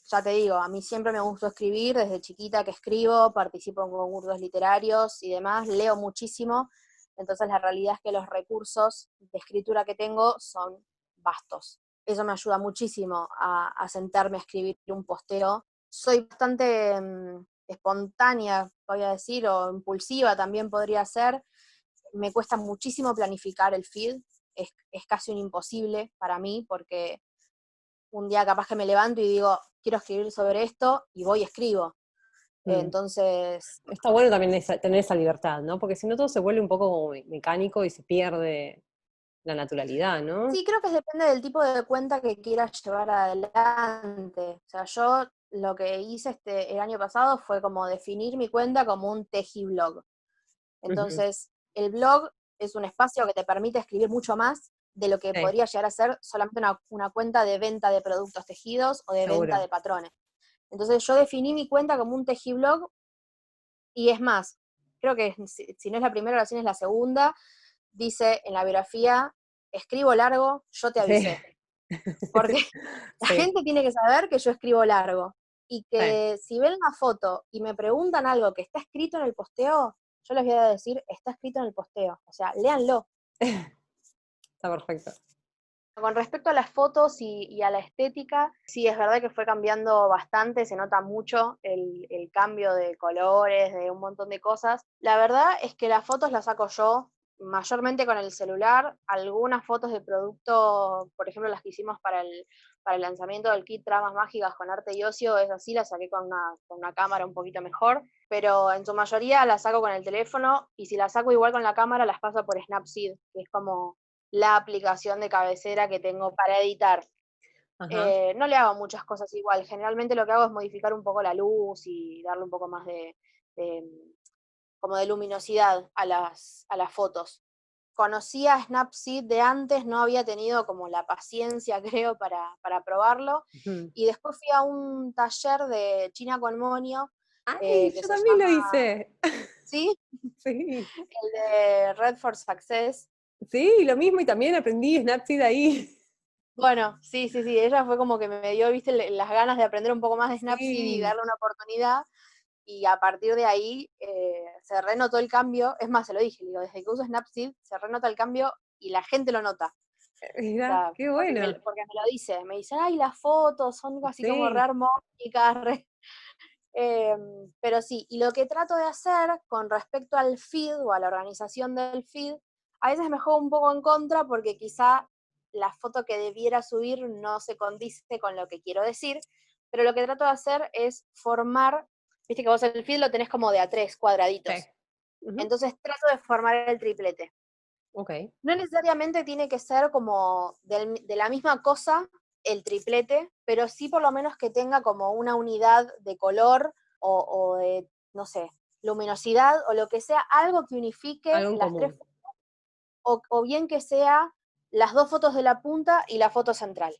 ya te digo, a mí siempre me gustó escribir, desde chiquita que escribo, participo en concursos literarios y demás, leo muchísimo, entonces la realidad es que los recursos de escritura que tengo son vastos. Eso me ayuda muchísimo a sentarme a escribir un posteo. Soy bastante espontánea, voy a decir, o impulsiva también podría ser. Me cuesta muchísimo planificar el feed, es casi un imposible para mí, porque un día capaz que me levanto y digo, quiero escribir sobre esto, y voy y escribo. Mm. Entonces, Está bueno también tener esa libertad, ¿no? Porque si no todo se vuelve un poco como mecánico y se pierde la naturalidad, ¿no? sí, creo que depende del tipo de cuenta que quieras llevar adelante. O sea, yo lo que hice el año pasado fue como definir mi cuenta como un tejiblog. Ujú. Entonces, el blog es un espacio que te permite escribir mucho más de lo que Sí, podría llegar a ser solamente una cuenta de venta de productos tejidos o de venta seguro. de patrones. Entonces yo definí mi cuenta como un tejiblog. Y es más, creo que si no es la primera oración es la segunda, dice en la biografía, escribo largo, yo te Sí, avisé. Porque la sí, gente tiene que saber que yo escribo largo. Y sí. que si ven la foto y me preguntan algo que está escrito en el posteo, yo les voy a decir, está escrito en el posteo. O sea, léanlo. Está perfecto. Con respecto a las fotos y a la estética, sí, es verdad que fue cambiando bastante, se nota mucho el cambio de colores, de un montón de cosas. La verdad es que las fotos las saco yo, mayormente con el celular. Algunas fotos de producto, por ejemplo, las que hicimos para el lanzamiento del kit Tramas Mágicas con Arte y Ocio, es así, las saqué con una cámara un poquito mejor, pero en su mayoría las saco con el teléfono, y si las saco igual con la cámara, las paso por Snapseed, que es como la aplicación de cabecera que tengo para editar. Ajá. No le hago muchas cosas igual, generalmente lo que hago es modificar un poco la luz y darle un poco más de como de luminosidad a las fotos. Conocía Snapseed de antes, no había tenido como la paciencia, creo, para probarlo, Ujú. y después fui a un taller de China con Monio, Ay, que yo se también lo llama, hice. ¿sí? Sí, El de Red for Success. sí, lo mismo y también aprendí Snapseed ahí. Bueno, sí, sí, sí, ella fue como que me dio, viste, las ganas de aprender un poco más de Snapseed y Sí, darle una oportunidad, y a partir de ahí se renotó el cambio. Es más, se lo dije, digo, desde que uso Snapseed se renota el cambio y la gente lo nota. O mira, sea, qué bueno. porque me lo dice, me dice, ay, las fotos son así como re Sí. armónicas, pero sí, y lo que trato de hacer con respecto al feed o a la organización del feed, a veces me juego un poco en contra porque quizá la foto que debiera subir no se condice con lo que quiero decir, pero lo que trato de hacer es formar, viste que vos el feed lo tenés como de a tres Sí. cuadraditos, Ujú. entonces trato de formar el triplete. Ok. No necesariamente tiene que ser como de la misma cosa el triplete, pero sí por lo menos que tenga como una unidad de color o de, no sé, luminosidad o lo que sea, algo que unifique Algo en las tres, común. o bien que sea las dos fotos de la punta y la foto central,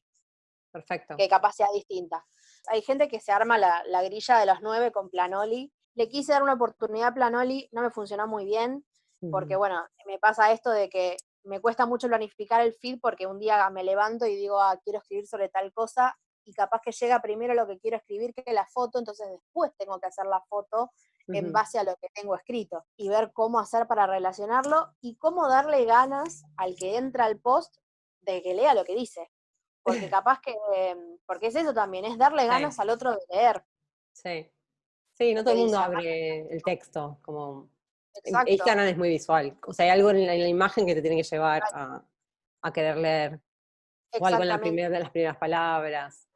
Perfecto. que capaz sea distinta. Hay gente que se arma la grilla de los 9 con Planoli Le quise dar una oportunidad a Planoli, no me funcionó muy bien, porque Ujú. bueno, me pasa esto de que me cuesta mucho planificar el feed porque un día me levanto y digo, quiero escribir sobre tal cosa, y capaz que llega primero lo que quiero escribir que la foto, entonces después tengo que hacer la foto en Ujú. base a lo que tengo escrito, y ver cómo hacer para relacionarlo, y cómo darle ganas al que entra al post de que lea lo que dice. Porque capaz que, porque es eso también, es darle Sí, ganas al otro de leer sí. Sí, no lo todo que el mundo dice. Además, abre el texto, como exacto. Instagram es muy visual, o sea, hay algo en la imagen que te tiene que llevar a querer leer, o algo en Exactamente. de las primeras palabras,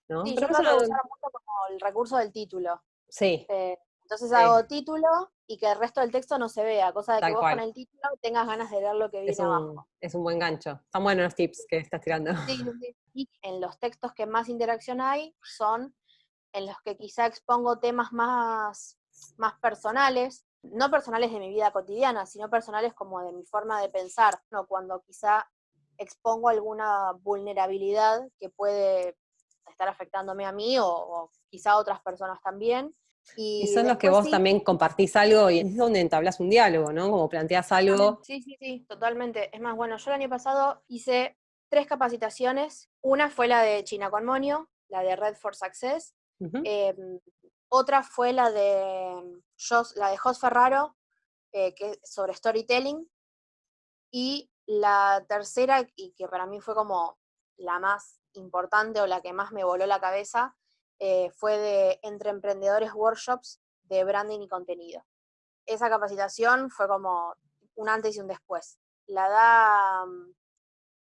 ¿no? Sí, Pero yo eso trato de no, usar mucho como el recurso del título. sí, Entonces sí, hago título y que el resto del texto no se vea, cosa de que tal vos con cual. el título tengas ganas de leer lo que viene abajo. Es un buen gancho. Están buenos los tips que estás tirando. Sí, sí, sí. Y en los textos que más interacción hay son en los que quizá expongo temas más personales, no personales de mi vida cotidiana, sino personales como de mi forma de pensar, ¿no? Cuando quizá expongo alguna vulnerabilidad que puede estar afectándome a mí o quizá a otras personas también. Y Y son los que después vos sí, también compartís algo y es donde entablas un diálogo, ¿no? Como planteás algo. sí, sí, sí, totalmente. Es más, bueno, yo el año pasado hice 3 capacitaciones. Una fue la de China con Monio, la de Red for Success. Ujú. Eh, Otra fue la de Jos Ferraro, que es sobre storytelling. Y la tercera, y que para mí fue como la más importante o la que más me voló la cabeza, fue de Entre Emprendedores Workshops de Branding y Contenido. Esa capacitación fue como un antes y un después. La da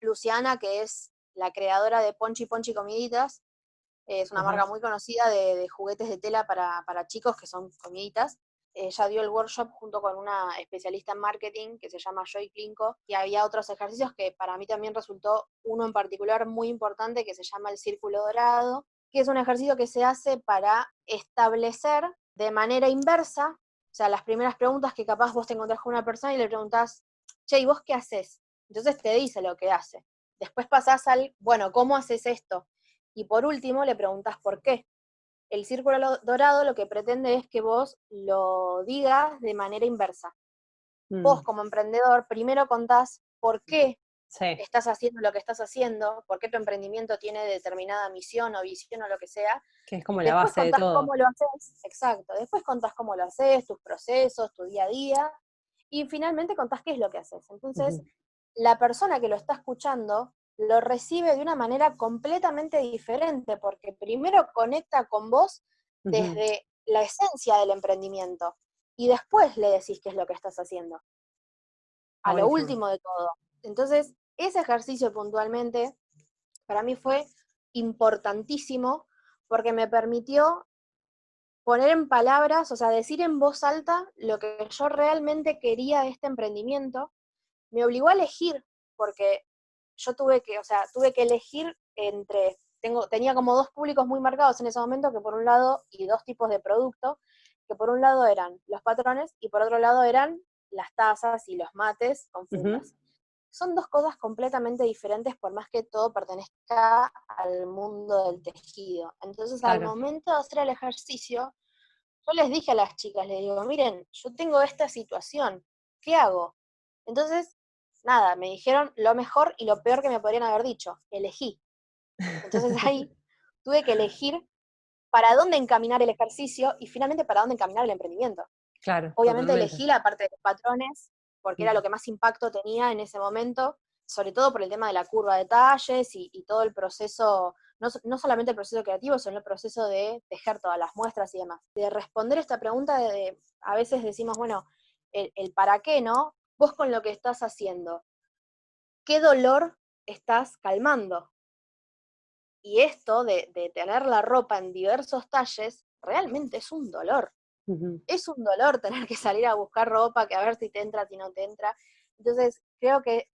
Luciana, que es la creadora de Ponchi Ponchi Comiditas. Es una Ajá. marca muy conocida de juguetes de tela para chicos que son comiditas. Ella dio el workshop junto con una especialista en marketing que se llama Joy Klinko, y había otros ejercicios que para mí también resultó uno en particular muy importante que se llama el círculo dorado, que es un ejercicio que se hace para establecer de manera inversa, o sea, las primeras preguntas que capaz vos te encontrás con una persona y le preguntás, che, ¿y vos qué haces? Entonces te dice lo que hace. Después pasás al, bueno, ¿cómo haces esto? Y por último le preguntas por qué. El círculo dorado lo que pretende es que vos lo digas de manera inversa. Mm, Vos como emprendedor primero contás por qué sí, estás haciendo lo que estás haciendo, por qué tu emprendimiento tiene determinada misión o visión o lo que sea. que es como la Después base de contás todo. cómo lo haces, exacto. Después contás cómo lo haces, tus procesos, tu día a día. Y finalmente contás qué es lo que haces. Entonces, Ujú, la persona que lo está escuchando lo recibe de una manera completamente diferente, porque primero conecta con vos ujú. desde la esencia del emprendimiento y después le decís qué es lo que estás haciendo, Está a lo buenísimo. último de todo. Entonces, ese ejercicio puntualmente para mí fue importantísimo porque me permitió poner en palabras, o sea, decir en voz alta lo que yo realmente quería de este emprendimiento. Me obligó a elegir, porque yo tuve que elegir tenía como dos públicos muy marcados en ese momento, que por un lado, y dos tipos de producto, que por un lado eran los patrones y por otro lado eran las tazas y los mates con Ujú, fundas. Son dos cosas completamente diferentes por más que todo pertenezca al mundo del tejido. Entonces, al claro. momento de hacer el ejercicio, yo les dije a las chicas, les digo, miren, yo tengo esta situación, ¿qué hago? Entonces, nada, me dijeron lo mejor y lo peor que me podrían haber dicho, elegí. Entonces ahí tuve que elegir para dónde encaminar el ejercicio y finalmente para dónde encaminar el emprendimiento. Claro, Obviamente totalmente. elegí la parte de los patrones, porque era Mm. lo que más impacto tenía en ese momento, sobre todo por el tema de la curva de talles y todo el proceso, no solamente el proceso creativo, sino el proceso de tejer todas las muestras y demás. De responder esta pregunta, a veces decimos, bueno, el para qué, ¿no? Vos con lo que estás haciendo, ¿qué dolor estás calmando? Y esto de tener la ropa en diversos talles, realmente es un dolor. Ujú. Es un dolor tener que salir a buscar ropa, que a ver si te entra, si no te entra. Entonces, creo que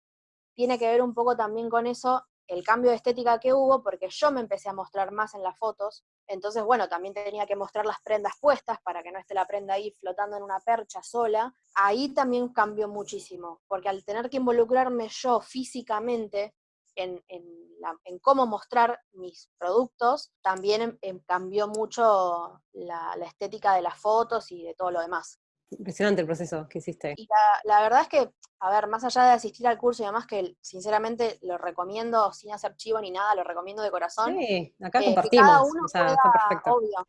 tiene que ver un poco también con eso el cambio de estética que hubo, porque yo me empecé a mostrar más en las fotos. Entonces, bueno, también tenía que mostrar las prendas puestas para que no esté la prenda ahí flotando en una percha sola. Ahí también cambió muchísimo, porque al tener que involucrarme yo físicamente, en cómo mostrar mis productos, también cambió mucho la estética de las fotos y de todo lo demás. Impresionante el proceso que hiciste. Y la verdad es que, a ver, más allá de asistir al curso y demás, que sinceramente lo recomiendo sin hacer chivo ni nada, lo recomiendo de corazón, Sí, acá que cada compartimos, uno o sea, pueda, está perfecto. obvio,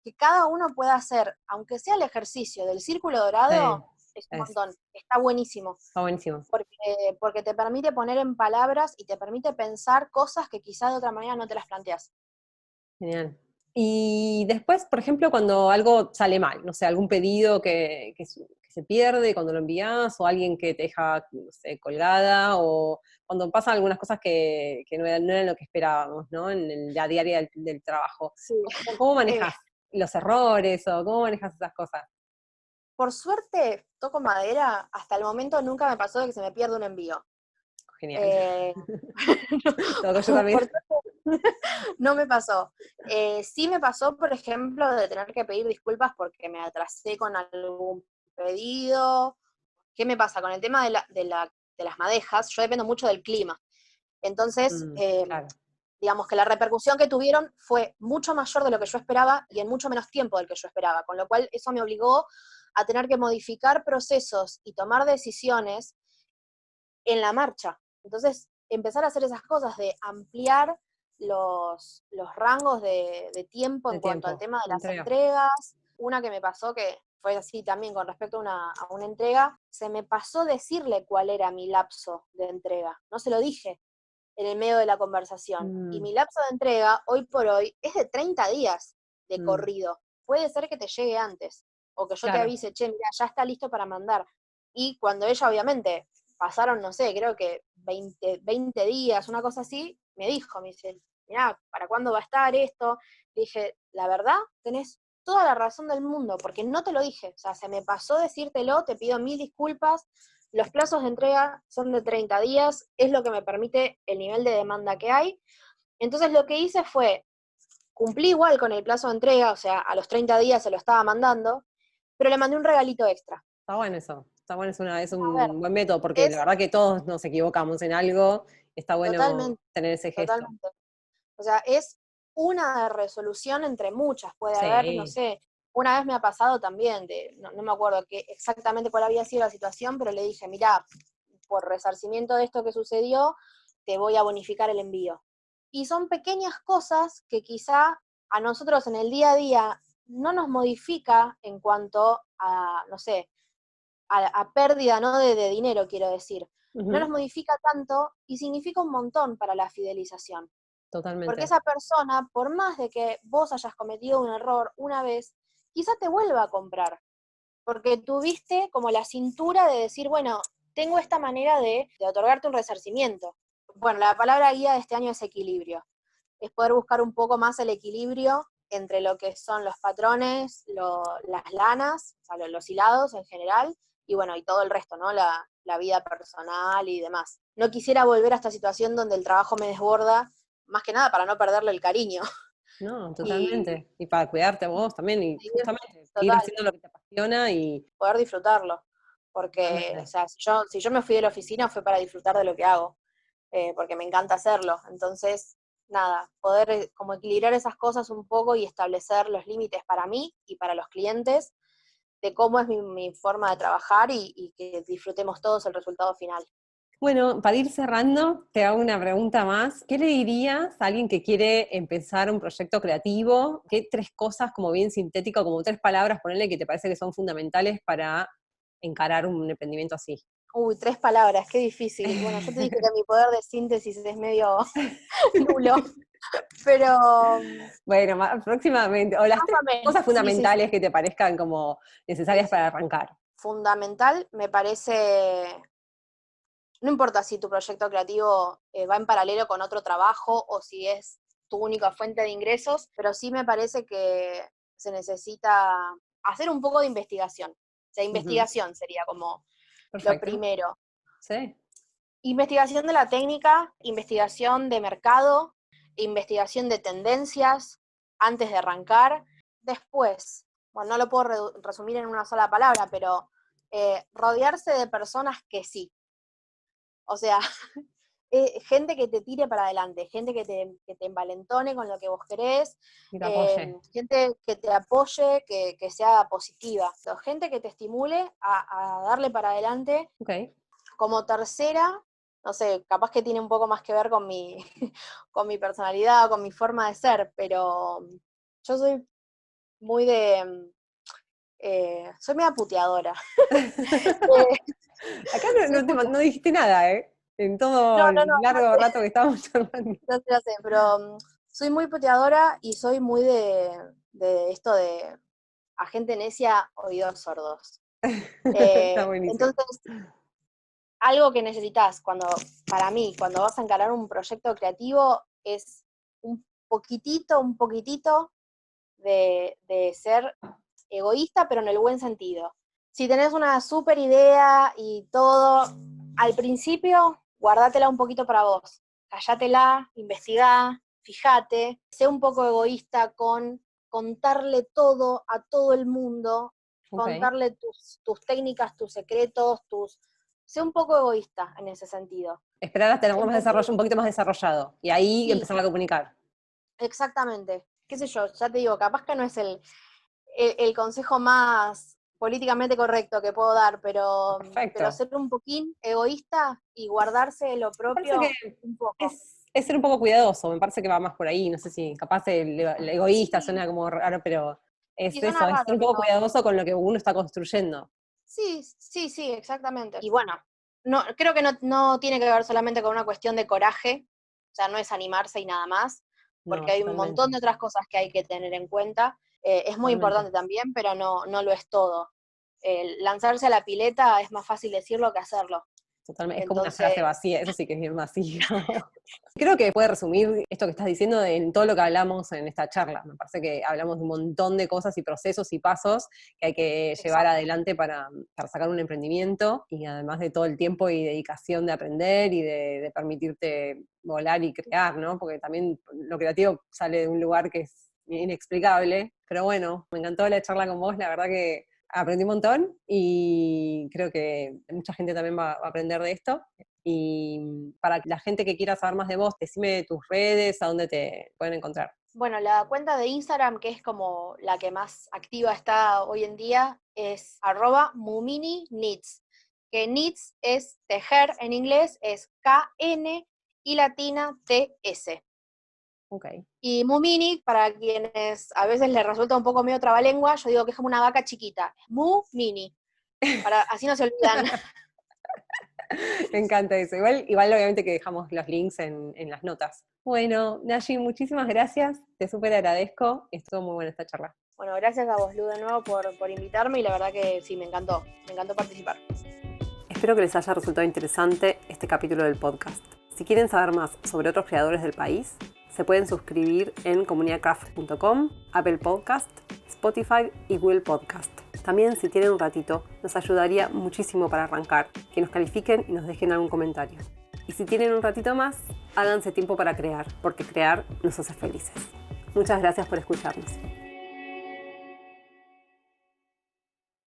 que cada uno pueda hacer, aunque sea el ejercicio del círculo Sí, dorado, es un montón, está buenísimo, está buenísimo. porque te permite poner en palabras y te permite pensar cosas que quizá de otra manera no te las planteas. Genial. Y después, por ejemplo, cuando algo sale mal, no sé, algún pedido que se pierde cuando lo envías, o alguien que te deja, no sé, colgada, o cuando pasan algunas cosas que no eran lo que esperábamos, ¿no? En el día a día del trabajo. Sí. ¿Cómo manejas los errores o cómo manejas esas cosas? Por suerte, toco madera, hasta el momento nunca me pasó de que se me pierda un envío. Genial. Eh, Todo yo también. por suerte, no me pasó. Sí me pasó, por ejemplo, de tener que pedir disculpas porque me atrasé con algún pedido. ¿Qué me pasa? Con el tema de las madejas, yo dependo mucho del clima. Entonces, Claro. digamos que la repercusión que tuvieron fue mucho mayor de lo que yo esperaba y en mucho menos tiempo del que yo esperaba, con lo cual eso me obligó a tener que modificar procesos y tomar decisiones en la marcha. Entonces, empezar a hacer esas cosas de ampliar los rangos de tiempo De en cuanto al tiempo, tema de de las entrega. entregas. Una que me pasó que fue así también con respecto a una entrega, se me pasó decirle cuál era mi lapso de entrega. No se lo dije en el medio de la conversación. Y Mm, mi lapso de entrega, hoy por hoy, es de 30 días de mm, corrido. Puede ser que te llegue antes, o que yo te claro, avise, che, mira, ya está listo para mandar. Y cuando ella, obviamente, pasaron, no sé, creo que 20 días, una cosa así, me dijo, me dice, mirá, ¿para cuándo va a estar esto? Le dije, la verdad, tenés toda la razón del mundo, porque no te lo dije, o sea, se me pasó decírtelo, te pido mil disculpas, los plazos de entrega son de 30 días, es lo que me permite el nivel de demanda que hay. Entonces lo que hice fue, cumplí igual con el plazo de entrega, o sea, a los 30 días se lo estaba mandando, pero le mandé un regalito extra. está bueno eso. Está bueno, es A ver, un buen método, porque la es verdad que todos nos equivocamos en algo, está bueno totalmente, tener ese gesto. totalmente. O sea, es una resolución entre muchas. Puede haber, no Sí, sé, una vez me ha pasado también, no me acuerdo exactamente cuál había sido la situación, pero le dije, mirá, por resarcimiento de esto que sucedió, te voy a bonificar el envío. Y son pequeñas cosas que quizá a nosotros en el día a día no nos modifica en cuanto a, no sé, a pérdida, ¿no? De dinero, quiero decir. No nos ujú, modifica tanto y significa un montón para la fidelización. Porque totalmente. esa persona, por más de que vos hayas cometido un error una vez, quizá te vuelva a comprar. Porque tuviste como la cintura de decir, bueno, tengo esta manera de otorgarte un resarcimiento. Bueno, la palabra guía de este año es equilibrio. Es poder buscar un poco más el equilibrio entre lo que son los patrones, las lanas, o sea, los hilados en general, y bueno, y todo el resto, ¿no? La vida personal y demás. No quisiera volver a esta situación donde el trabajo me desborda, más que nada para no perderle el cariño. No, Y, totalmente. Y para cuidarte a vos también, y y justamente seguir total, haciendo lo que te apasiona y poder disfrutarlo. Porque, o totalmente. sea, si yo me fui de la oficina fue para disfrutar de lo que hago, porque me encanta hacerlo. Entonces, nada, poder como equilibrar esas cosas un poco y establecer los límites para mí y para los clientes de cómo es mi forma de trabajar y que disfrutemos todos el resultado final. Bueno, para ir cerrando, te hago una pregunta más. ¿Qué le dirías a alguien que quiere empezar un proyecto creativo? ¿Qué tres cosas, como bien sintético, como tres palabras, ponerle que te parece que son fundamentales para encarar un emprendimiento así? Uy, 3 palabras, qué difícil. Bueno, yo te dije que mi poder de síntesis es medio nulo, pero Bueno, próximamente, o las más tres o menos, cosas sí, sí, sí, fundamentales que te parezcan como sí, necesarias sí. para arrancar. Fundamental, me parece, no importa si tu proyecto creativo va en paralelo con otro trabajo o si es tu única fuente de ingresos, pero sí me parece que se necesita hacer un poco de investigación. O sea, Ujú, investigación sería como lo perfecto. primero. Sí. Investigación de la técnica, investigación de mercado, investigación de tendencias antes de arrancar. Después, bueno, no lo puedo resumir en una sola palabra, pero rodearse de personas que sí. O sea, gente que te tire para adelante, gente que te envalentone con lo que vos querés, Y te apoye. gente que te apoye, que sea positiva, gente que te estimule a darle para adelante. Ok. Como tercera, no sé, capaz que tiene un poco más que ver con mi, con mi personalidad, con mi forma de ser, pero yo soy muy soy media puteadora. Acá Soy no dijiste nada, ¿eh? En todo no, no, el no, largo rato que estábamos charlando. ya sé, pero soy muy puteadora y soy muy de esto de a gente necia, oídos sordos. Está buenísimo. Entonces, algo que necesitas para mí, cuando vas a encarar un proyecto creativo, es un poquitito de ser egoísta, pero en el buen sentido. Si tenés una súper idea y todo, al principio, guardátela un poquito para vos. Callátela, investigá, fíjate, sé un poco egoísta con contarle todo a todo el mundo, Ok. contarle tus técnicas, tus secretos, sé un poco egoísta en ese sentido. Esperar a tenerlo más Entender, un poquito más desarrollado. Y ahí sí, empezar a comunicar. exactamente. Qué sé yo, ya te digo, capaz que no es el consejo más políticamente correcto que puedo dar, pero Perfecto. ser un poquín egoísta y guardarse lo Me parece que propio un poco. es ser un poco cuidadoso, me parece que va más por ahí, no sé si capaz el egoísta suena Sí, como raro, pero es sí, suena eso, es ser raro, un poco pero cuidadoso con lo que uno está construyendo. sí, sí, sí, exactamente. Y bueno, no, creo que no tiene que ver solamente con una cuestión de coraje, o sea, no es animarse y nada más, porque No, hay un montón totalmente, de otras cosas que hay que tener en cuenta. Es muy totalmente. importante también, pero no lo es todo. Lanzarse a la pileta es más fácil decirlo que hacerlo. Totalmente, es como una Entonces, frase vacía, eso sí que es bien vacío. Creo que puede resumir esto que estás diciendo en todo lo que hablamos en esta charla. Me parece que hablamos de un montón de cosas y procesos y pasos que hay que llevar exacto. adelante para sacar un emprendimiento y además de todo el tiempo y dedicación de aprender y de permitirte volar y crear, ¿no? Porque también lo creativo sale de un lugar que es inexplicable. Pero bueno, me encantó la charla con vos, la verdad que aprendí un montón y creo que mucha gente también va a aprender de esto. Y para la gente que quiera saber más de vos, decime tus redes, a dónde te pueden encontrar. Bueno, la cuenta de Instagram, que es como la que más activa está hoy en día, es @muminiknits, que knits es tejer en inglés, es K-N y latina T-S. Ok. Y Mumini, para quienes a veces les resulta un poco medio trabalengua, yo digo que es como una vaca chiquita, Mu-Mini, así no se olvidan. Me encanta eso. Igual obviamente que dejamos los links en las notas. Bueno, Nashi, muchísimas gracias. Te súper agradezco. Estuvo muy buena esta charla. Bueno, gracias a vos, Lu, de nuevo por invitarme y la verdad que sí, me encantó participar. Espero que les haya resultado interesante este capítulo del podcast. Si quieren saber más sobre otros creadores del país, se pueden suscribir en comunidadcraft.com, Apple Podcast, Spotify y Google Podcast. También, si tienen un ratito, nos ayudaría muchísimo para arrancar, que nos califiquen y nos dejen algún comentario. Y si tienen un ratito más, háganse tiempo para crear, porque crear nos hace felices. Muchas gracias por escucharnos.